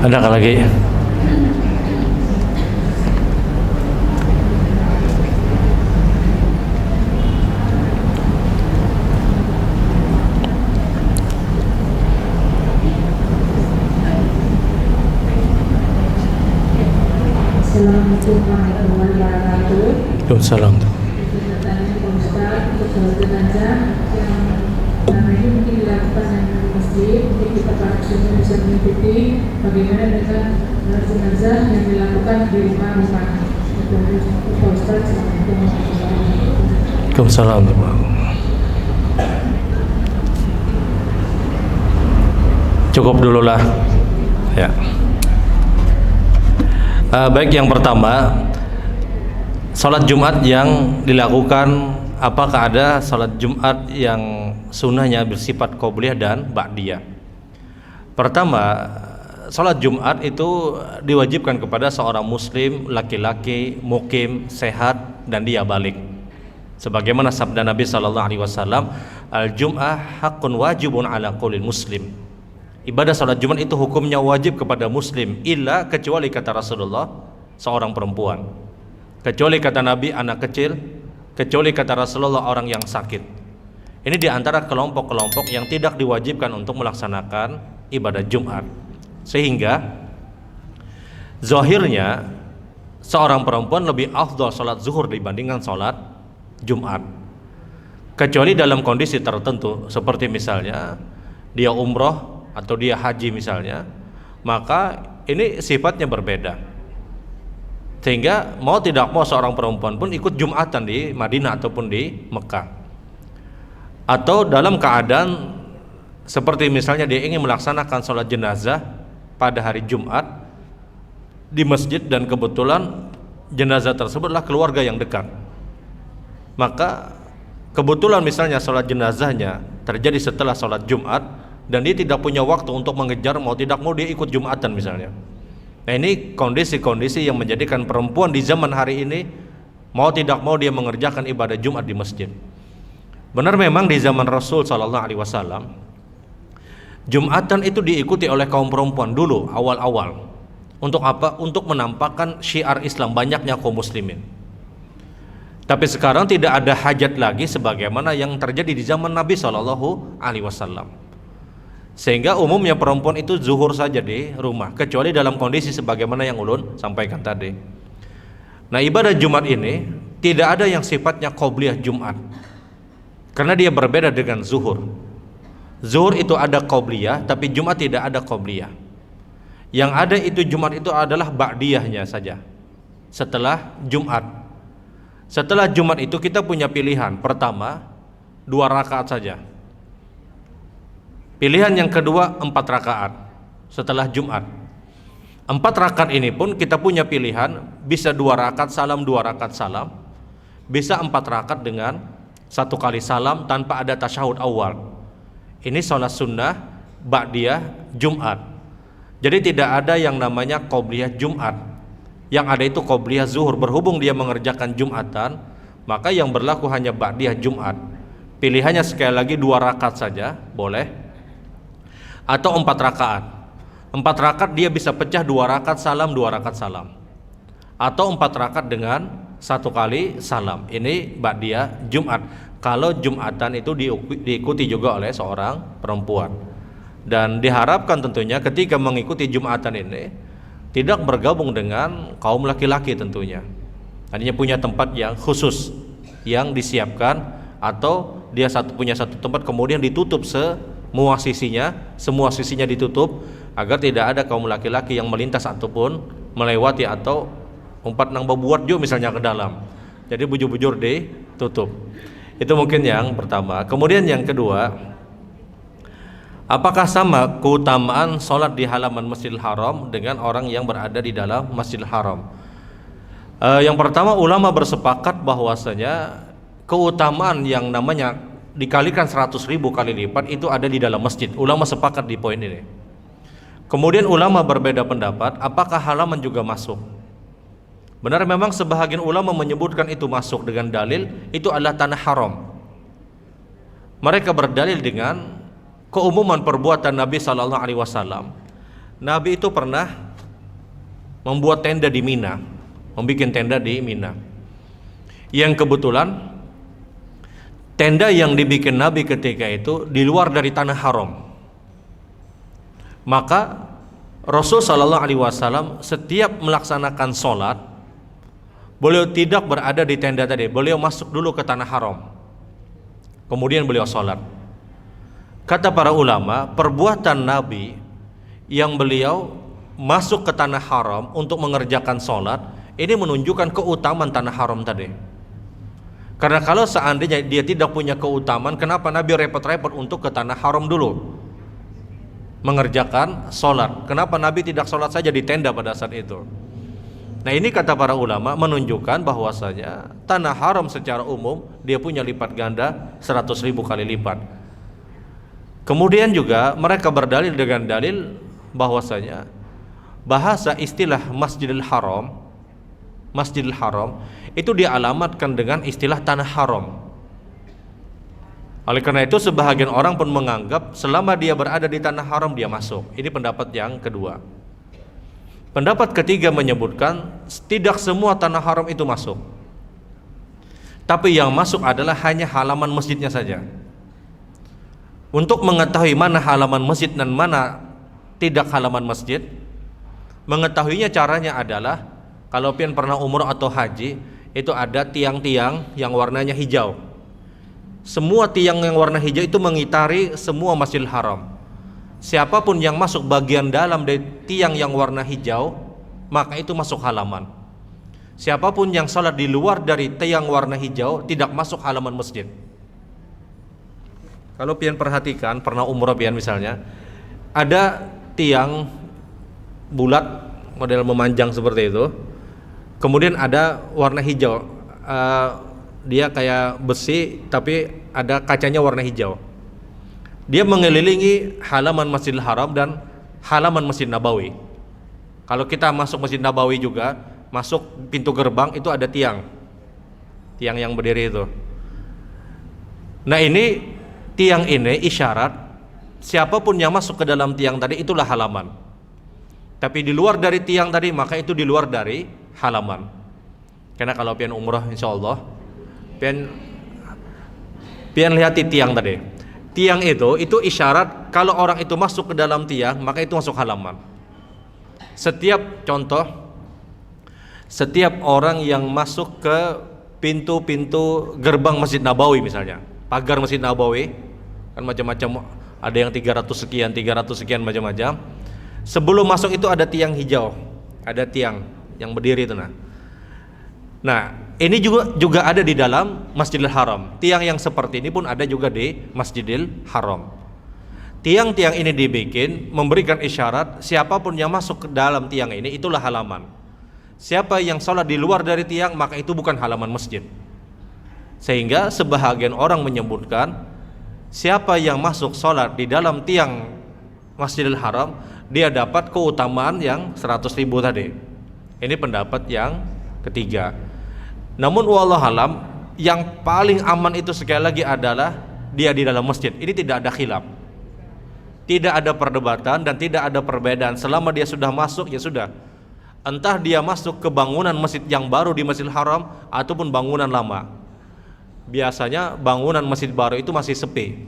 Ada lagi? Assalamualaikum warahmatullahi wabarakatuh. Waalaikumsalam. Pertanyaan Pak Ustaz, untuk sholat jenazah yang selama ini mungkin dilakukan di masjid, mungkin kita para muslim bisa mengikuti bagaimana dengan jenazah yang dilakukan di rumah-rumah. Itu Pak Ustaz. Assalamualaikum warahmatullahi wabarakatuh. Waalaikumsalam. Cukup dululah. Ya. Baik, yang pertama, salat Jumat yang dilakukan, apakah ada salat Jumat yang sunnahnya bersifat qobliyah dan ba'diyah? Pertama, salat Jumat itu diwajibkan kepada seorang muslim laki-laki mukim sehat dan dia balik. Sebagaimana sabda Nabi SAW, al-jum'ah haqqun wajibun ala kulli muslim. Ibadah salat Jumat itu hukumnya wajib kepada muslim, illa, kecuali kata Rasulullah, seorang perempuan. Kecuali kata Nabi, anak kecil. Kecuali kata Rasulullah, orang yang sakit. Ini diantara kelompok-kelompok yang tidak diwajibkan untuk melaksanakan ibadah Jumat. Sehingga zahirnya seorang perempuan lebih afdal sholat zuhur dibandingkan sholat Jumat, kecuali dalam kondisi tertentu, seperti misalnya dia umroh atau dia haji misalnya, maka ini sifatnya berbeda. Sehingga mau tidak mau seorang perempuan pun ikut Jumatan di Madinah ataupun di Mekah. Atau dalam keadaan seperti misalnya dia ingin melaksanakan sholat jenazah pada hari Jumat di masjid dan kebetulan jenazah tersebutlah keluarga yang dekat, maka kebetulan misalnya sholat jenazahnya terjadi setelah sholat Jumat dan dia tidak punya waktu untuk mengejar, mau tidak mau dia ikut Jumatan misalnya. Nah, ini kondisi-kondisi yang menjadikan perempuan di zaman hari ini mau tidak mau dia mengerjakan ibadah Jumat di masjid. Benar memang di zaman Rasul Sallallahu Alaihi Wasallam Jumatan itu diikuti oleh kaum perempuan dulu awal-awal. Untuk apa? Untuk menampakkan syiar Islam, banyaknya kaum muslimin. Tapi sekarang tidak ada hajat lagi sebagaimana yang terjadi di zaman Nabi Sallallahu Alaihi Wasallam. Sehingga umumnya perempuan itu zuhur saja di rumah, kecuali dalam kondisi sebagaimana yang ulun sampaikan tadi. Nah, ibadah Jumat ini tidak ada yang sifatnya qobliyah Jumat, karena dia berbeda dengan zuhur. Zuhur itu ada qobliyah, tapi Jumat tidak ada qobliyah. Yang ada itu Jumat itu adalah ba'diyahnya saja. Setelah Jumat. Setelah Jumat itu kita punya pilihan. Pertama, 2 rakaat saja. Pilihan yang kedua 4 rakaat setelah Jumat. 4 rakaat ini pun kita punya pilihan, bisa 2 rakaat salam, 2 rakaat salam. Bisa 4 rakaat dengan 1 kali salam tanpa ada tasyahud awal. Ini sholat sunnah ba'diyah Jumat. Jadi tidak ada yang namanya qobliyah Jumat. Yang ada itu qobliyah zuhur. Berhubung dia mengerjakan Jumatan, maka yang berlaku hanya ba'diyah Jumat. Pilihannya sekali lagi 2 rakaat saja boleh, atau 4 rakaat. 4 rakaat dia bisa pecah 2 rakaat salam, 2 rakaat salam, atau 4 rakaat dengan 1 kali salam. Ini ba'diyah Jumat. Kalau Jumatan itu diikuti juga oleh seorang perempuan. Dan diharapkan tentunya ketika mengikuti Jumatan ini tidak bergabung dengan kaum laki-laki tentunya. Artinya punya tempat yang khusus yang disiapkan, atau dia punya satu tempat kemudian ditutup semua sisinya ditutup agar tidak ada kaum laki-laki yang melintas ataupun melewati atau umpat nang bebuat juga misalnya ke dalam. Jadi bujur-bujur ditutup. Itu mungkin yang pertama. Kemudian yang kedua, apakah sama keutamaan sholat di halaman Masjidil Haram dengan orang yang berada di dalam Masjidil Haram? Yang pertama, ulama bersepakat bahwasanya keutamaan yang namanya dikalikan 100.000 kali lipat itu ada di dalam masjid. Ulama sepakat di poin ini. Kemudian ulama berbeda pendapat, apakah halaman juga masuk? Benar memang sebahagian ulama menyebutkan itu masuk dengan dalil itu adalah tanah haram. Mereka berdalil dengan keumuman perbuatan Nabi Sallallahu Alaihi Wasallam. Nabi itu pernah membuat tenda di Mina, membuat tenda di Mina. Yang kebetulan tenda yang dibikin Nabi ketika itu di luar dari tanah haram. Maka Rasul Sallallahu Alaihi Wasallam setiap melaksanakan sholat, beliau tidak berada di tenda tadi, beliau masuk dulu ke tanah haram, kemudian beliau sholat. Kata para ulama, perbuatan Nabi yang beliau masuk ke tanah haram untuk mengerjakan sholat, ini menunjukkan keutamaan tanah haram tadi. Karena kalau seandainya dia tidak punya keutamaan, kenapa Nabi repot-repot untuk ke tanah haram dulu mengerjakan sholat? Kenapa Nabi tidak sholat saja di tenda pada saat itu? Nah, ini kata para ulama menunjukkan bahwasanya tanah haram secara umum dia punya lipat ganda 100.000 kali lipat. Kemudian juga mereka berdalil dengan dalil bahwasanya bahasa istilah Masjidil Haram itu dialamatkan dengan istilah tanah haram. Oleh karena itu sebahagian orang pun menganggap selama dia berada di tanah haram dia masuk. Ini pendapat yang kedua. Pendapat ketiga menyebutkan tidak semua tanah haram itu masuk, tapi yang masuk adalah hanya halaman masjidnya saja. Untuk mengetahui mana halaman masjid dan mana tidak halaman masjid, mengetahuinya caranya adalah kalau pian pernah umrah atau haji, itu ada tiang-tiang yang warnanya hijau. Semua tiang yang warna hijau itu mengitari semua Masjidil Haram. Siapapun yang masuk bagian dalam dari tiang yang warna hijau, maka itu masuk halaman. Siapapun yang sholat di luar dari tiang warna hijau tidak masuk halaman masjid. Kalau pian perhatikan, pernah umrah pian misalnya, ada tiang bulat model memanjang seperti itu, kemudian ada warna hijau, dia kayak besi tapi ada kacanya warna hijau. Dia mengelilingi halaman Masjidil Haram dan halaman Masjid Nabawi. Kalau kita masuk Masjid Nabawi juga, masuk pintu gerbang itu ada tiang yang berdiri itu. Nah ini tiang ini isyarat siapapun yang masuk ke dalam tiang tadi itulah halaman. Tapi di luar dari tiang tadi maka itu di luar dari halaman. Karena kalau pian umrah insyaallah pian lihat tiang tadi. Tiang itu isyarat kalau orang itu masuk ke dalam tiang maka itu masuk halaman. Setiap orang yang masuk ke pintu-pintu gerbang Masjid Nabawi misalnya, pagar Masjid Nabawi kan macam-macam, ada yang 300 sekian macam-macam. Sebelum masuk itu ada tiang hijau, ada tiang yang berdiri itu. Nah ini juga ada di dalam Masjidil Haram. Tiang yang seperti ini pun ada juga di Masjidil Haram. Tiang-tiang ini dibikin memberikan isyarat siapapun yang masuk ke dalam tiang ini itulah halaman. Siapa yang sholat di luar dari tiang maka itu bukan halaman masjid. Sehingga sebahagian orang menyebutkan siapa yang masuk sholat di dalam tiang Masjidil Haram dia dapat keutamaan yang 100.000 tadi. Ini pendapat yang ketiga. Namun wallahualam yang paling aman itu sekali lagi adalah dia di dalam masjid. Ini tidak ada khilaf, tidak ada perdebatan dan tidak ada perbedaan. Selama dia sudah masuk ya sudah. Entah dia masuk ke bangunan masjid yang baru di Masjidil Haram ataupun bangunan lama. Biasanya bangunan masjid baru itu masih sepi,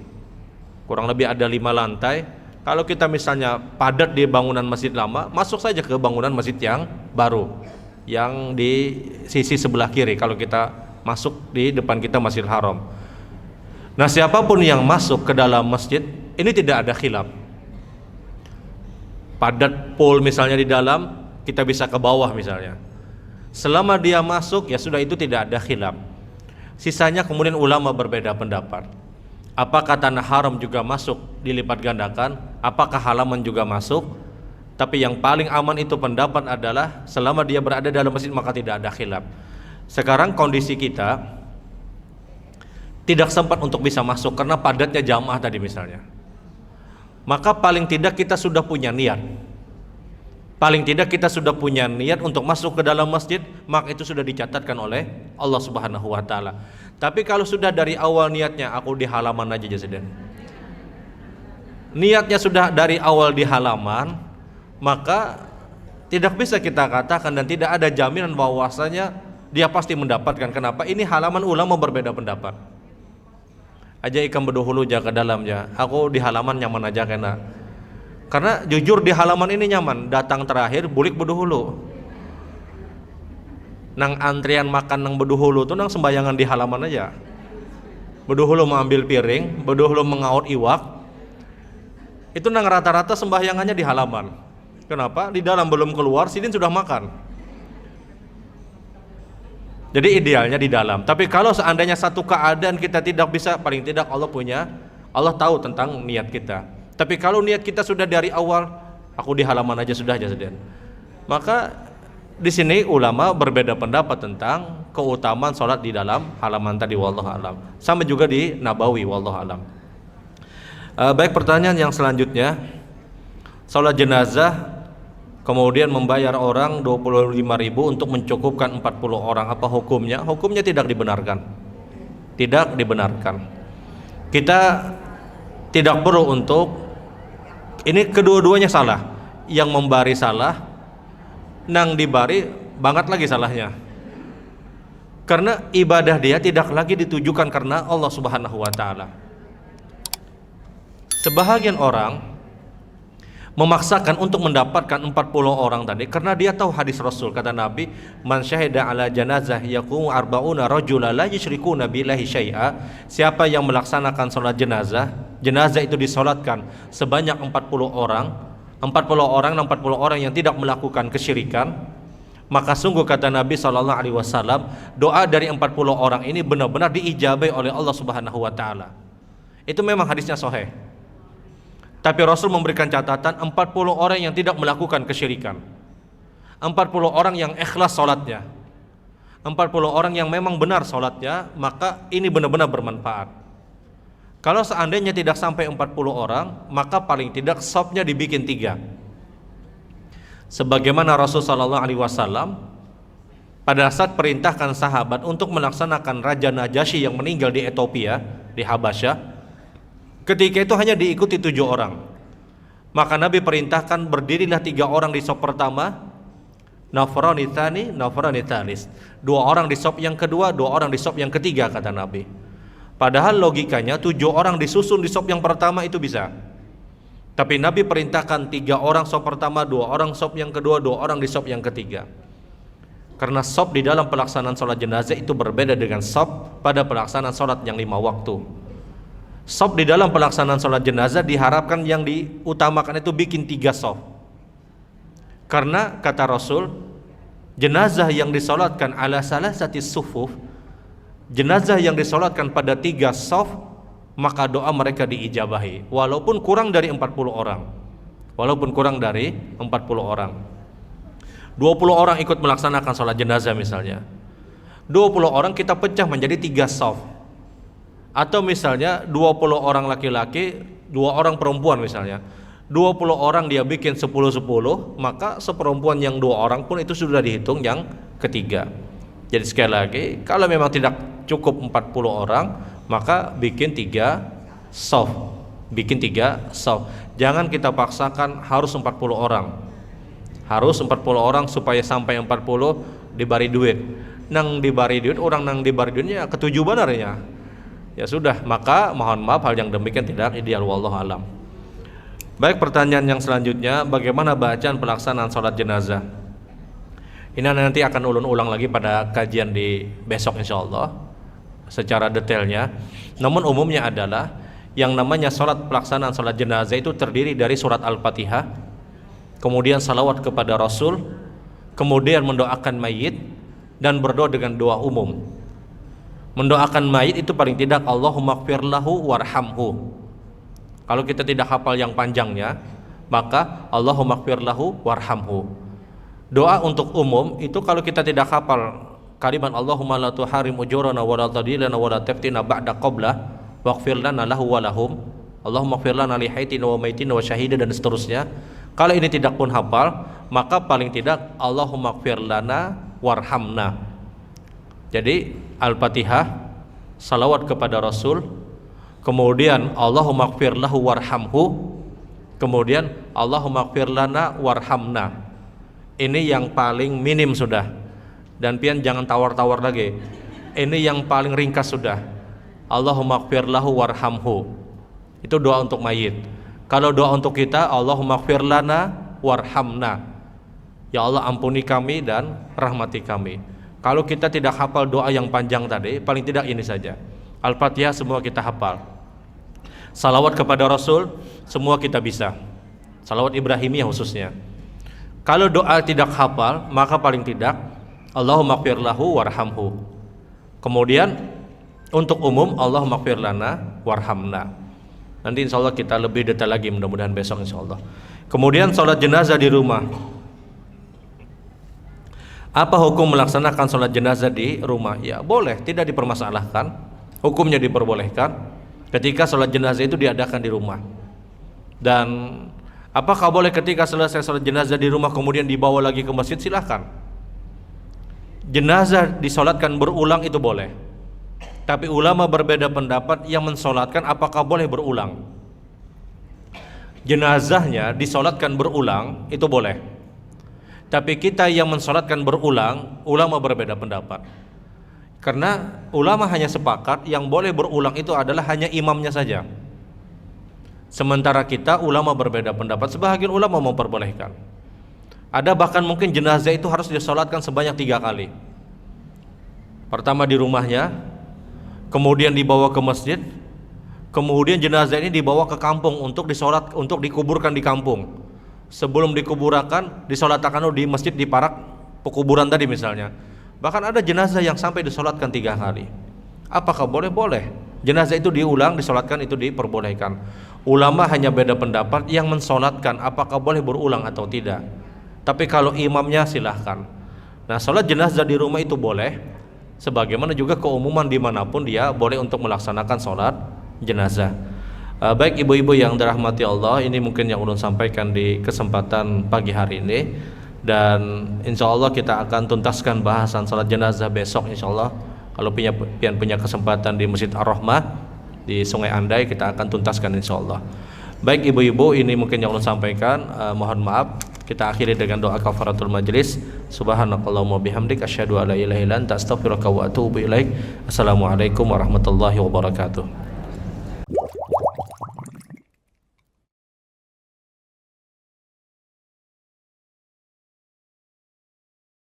kurang lebih ada 5 lantai. Kalau kita misalnya padat di bangunan masjid lama, masuk saja ke bangunan masjid yang baru yang di sisi sebelah kiri kalau kita masuk di depan kita Masjidil Haram. Nah siapapun yang masuk ke dalam masjid ini tidak ada khilaf. Padat pool misalnya di dalam, kita bisa ke bawah misalnya. Selama dia masuk ya sudah, itu tidak ada khilaf. Sisanya kemudian ulama berbeda pendapat. Apakah tanah haram juga masuk dilipat gandakan? Apakah halaman juga masuk? Tapi yang paling aman itu pendapat adalah selama dia berada dalam masjid maka tidak ada khilaf. Sekarang kondisi kita tidak sempat untuk bisa masuk karena padatnya jamaah tadi misalnya. Maka paling tidak kita sudah punya niat. Paling tidak kita sudah punya niat untuk masuk ke dalam masjid, maka itu sudah dicatatkan oleh Allah Subhanahu wa taala. Tapi kalau sudah dari awal niatnya aku di halaman aja Jasiden. Niatnya sudah dari awal di halaman, maka tidak bisa kita katakan dan tidak ada jaminan bahwasanya dia pasti mendapatkan. Kenapa? Ini halaman ulama berbeda pendapat. Aja ikan berduhulu jaga dalamnya. Aku di halaman nyaman aja kena. Karena jujur di halaman ini nyaman. Datang terakhir bulik berduhulu. Nang antrian makan nang berduhulu tuh nang sembayangan di halaman aja. Berduhulu mengambil piring, berduhulu mengaut iwak. Itu nang rata-rata sembahyangannya di halaman. Kenapa? Di dalam belum keluar, sidin sudah makan. Jadi idealnya di dalam. Tapi kalau seandainya satu keadaan kita tidak bisa, paling tidak Allah tahu tentang niat kita. Tapi kalau niat kita sudah dari awal, aku di halaman aja sudah aja sedang. Maka di sini ulama berbeda pendapat tentang keutamaan sholat di dalam halaman tadi, wallahu alam. Sama juga di Nabawi, wallahu alam. Baik, pertanyaan yang selanjutnya, sholat jenazah kemudian membayar orang 25.000 untuk mencukupkan 40 orang, apa hukumnya? Hukumnya tidak dibenarkan. Tidak dibenarkan. Kita tidak perlu untuk, ini kedua-duanya salah. Yang membari salah, nang dibari banget lagi salahnya. Karena ibadah dia tidak lagi ditujukan karena Allah Subhanahu wa taala. Sebahagian orang memaksakan untuk mendapatkan 40 orang tadi karena dia tahu hadis Rasul, kata Nabi, man syahida ala janazah yaqumu arba'una rajula la yusyrikuna billahi syai'a. Siapa yang melaksanakan salat jenazah, jenazah itu disolatkan sebanyak 40 orang yang tidak melakukan kesyirikan, maka sungguh, kata Nabi SAW, doa dari 40 orang ini benar-benar diijabai oleh Allah Subhanahu wa taala. Itu memang hadisnya sahih. Tapi Rasul memberikan catatan 40 orang yang tidak melakukan kesyirikan, 40 orang yang ikhlas salatnya, 40 orang yang memang benar salatnya, maka ini benar-benar bermanfaat. Kalau seandainya tidak sampai 40 orang, maka paling tidak shafnya dibikin 3. Sebagaimana Rasul SAW pada saat perintahkan sahabat untuk melaksanakan Raja Najasyi yang meninggal di Ethiopia, di Habasyah, ketika itu hanya diikuti 7 orang. Maka Nabi perintahkan berdirilah 3 orang di shaf pertama, nafrani tsani, nafrani tsalis. 2 orang di shaf yang kedua, 2 orang di shaf yang ketiga, kata Nabi. Padahal logikanya 7 orang disusun di shaf yang pertama itu bisa. Tapi Nabi perintahkan 3 orang shaf pertama, 2 orang shaf yang kedua, 2 orang di shaf yang ketiga. Karena shaf di dalam pelaksanaan sholat jenazah itu berbeda dengan shaf pada pelaksanaan sholat yang 5 waktu. Shaf di dalam pelaksanaan sholat jenazah diharapkan yang diutamakan itu bikin 3 shaf. Karena kata Rasul, jenazah yang disolatkan ala salasati sufuf, jenazah yang disolatkan pada 3 shaf, maka doa mereka diijabahi walaupun kurang dari 40 orang. Walaupun kurang dari 40 orang. 20 orang ikut melaksanakan sholat jenazah misalnya. 20 orang kita pecah menjadi 3 shaf. Atau misalnya 20 orang laki-laki, 2 orang perempuan misalnya. 20 orang dia bikin 10-10, maka seperempuan yang 2 orang pun itu sudah dihitung yang ketiga. Jadi sekali lagi, kalau memang tidak cukup 40 orang, maka bikin 3 shaf. Bikin 3 shaf. Jangan kita paksakan harus 40 orang. Harus 40 orang supaya sampai 40 dibari duit. Nang dibari duit, orang nang dibari duitnya ketujuh benarnya. Ya sudah, maka mohon maaf hal yang demikian tidak ideal, wallahu alam. Baik, pertanyaan yang selanjutnya, bagaimana bacaan pelaksanaan sholat jenazah? Ini nanti akan ulang lagi pada kajian di besok insyaallah secara detailnya. Namun umumnya adalah yang namanya sholat pelaksanaan sholat jenazah itu terdiri dari surat Al-Fatihah, kemudian salawat kepada Rasul, kemudian mendoakan mayit dan berdoa dengan doa umum. Mendoakan mayit itu paling tidak Allahumma ighfir lahu warhamhu. Kalau kita tidak hafal yang panjangnya, maka Allahumma ighfir lahu warhamhu. Doa untuk umum itu kalau kita tidak hafal kalimat Allahumma la tuharim ujurana wa la tadilana wa la taftina ba'da qabla waghfir lana lahu wa lahum, Allahumma ighfir lana li haytina wa maitina wa syahida, dan seterusnya. Kalau ini tidak pun hafal, maka paling tidak Allahumma ighfir lana warhamna. Jadi Al-Fatihah, salawat kepada Rasul, kemudian Allahumma ighfir lahu warhamhu, kemudian Allahumma ighfir lana warhamna. Ini yang paling minim sudah. Dan pian jangan tawar-tawar lagi. Ini yang paling ringkas sudah. Allahumma ighfir lahu warhamhu. Itu doa untuk mayit. Kalau doa untuk kita, Allahumma ighfir lana warhamna. Ya Allah, ampuni kami dan rahmati kami. Kalau kita tidak hafal doa yang panjang tadi, paling tidak ini saja. Al-Fatihah semua kita hafal. Salawat kepada Rasul semua kita bisa. Salawat Ibrahimiyah khususnya. Kalau doa tidak hafal, maka paling tidak Allahumma ighfir lahu warhamhu. Kemudian untuk umum Allahumma ighfir lana warhamna. Nanti insyaallah kita lebih detail lagi, mudah-mudahan besok insyaallah. Kemudian sholat jenazah di rumah. Apa hukum melaksanakan sholat jenazah di rumah? Ya boleh, tidak dipermasalahkan. Hukumnya diperbolehkan ketika sholat jenazah itu diadakan di rumah. Dan apakah boleh ketika selesai sholat jenazah di rumah kemudian dibawa lagi ke masjid? Silahkan. Jenazah disolatkan berulang itu boleh. Tapi ulama berbeda pendapat yang mensolatkan apakah boleh berulang. Jenazahnya disolatkan berulang itu boleh. Tapi kita yang mensolatkan berulang, ulama berbeda pendapat. Karena ulama hanya sepakat yang boleh berulang itu adalah hanya imamnya saja. Sementara kita ulama berbeda pendapat. Sebahagian ulama memperbolehkan. Ada bahkan mungkin jenazah itu harus disolatkan sebanyak 3 kali. Pertama di rumahnya, kemudian dibawa ke masjid, kemudian jenazah ini dibawa ke kampung untuk disolat, untuk dikuburkan di kampung. Sebelum dikuburkan, disolatkan di masjid di parak pekuburan tadi misalnya. Bahkan ada jenazah yang sampai disolatkan 3 kali. Apakah boleh? Boleh. Jenazah itu diulang, disolatkan, itu diperbolehkan. Ulama hanya beda pendapat yang mensolatkan apakah boleh berulang atau tidak. Tapi kalau imamnya silahkan. Nah, solat jenazah di rumah itu boleh, sebagaimana juga keumuman dimanapun dia boleh untuk melaksanakan solat jenazah. Baik ibu-ibu yang dirahmati Allah, ini mungkin yang ulun sampaikan di kesempatan pagi hari ini. Dan insya Allah kita akan tuntaskan bahasan salat jenazah besok insya Allah. Kalau punya kesempatan di Masjid Ar-Rahmah di Sungai Andai, kita akan tuntaskan insya Allah. Baik ibu-ibu, ini mungkin yang ulun sampaikan. Mohon maaf. Kita akhiri dengan doa kafaratul majlis. Subhanakallahumma bihamdik asyhadu an la ilaha illa anta astaghfiruka wa atubu ilaik. Assalamualaikum warahmatullahi wabarakatuh.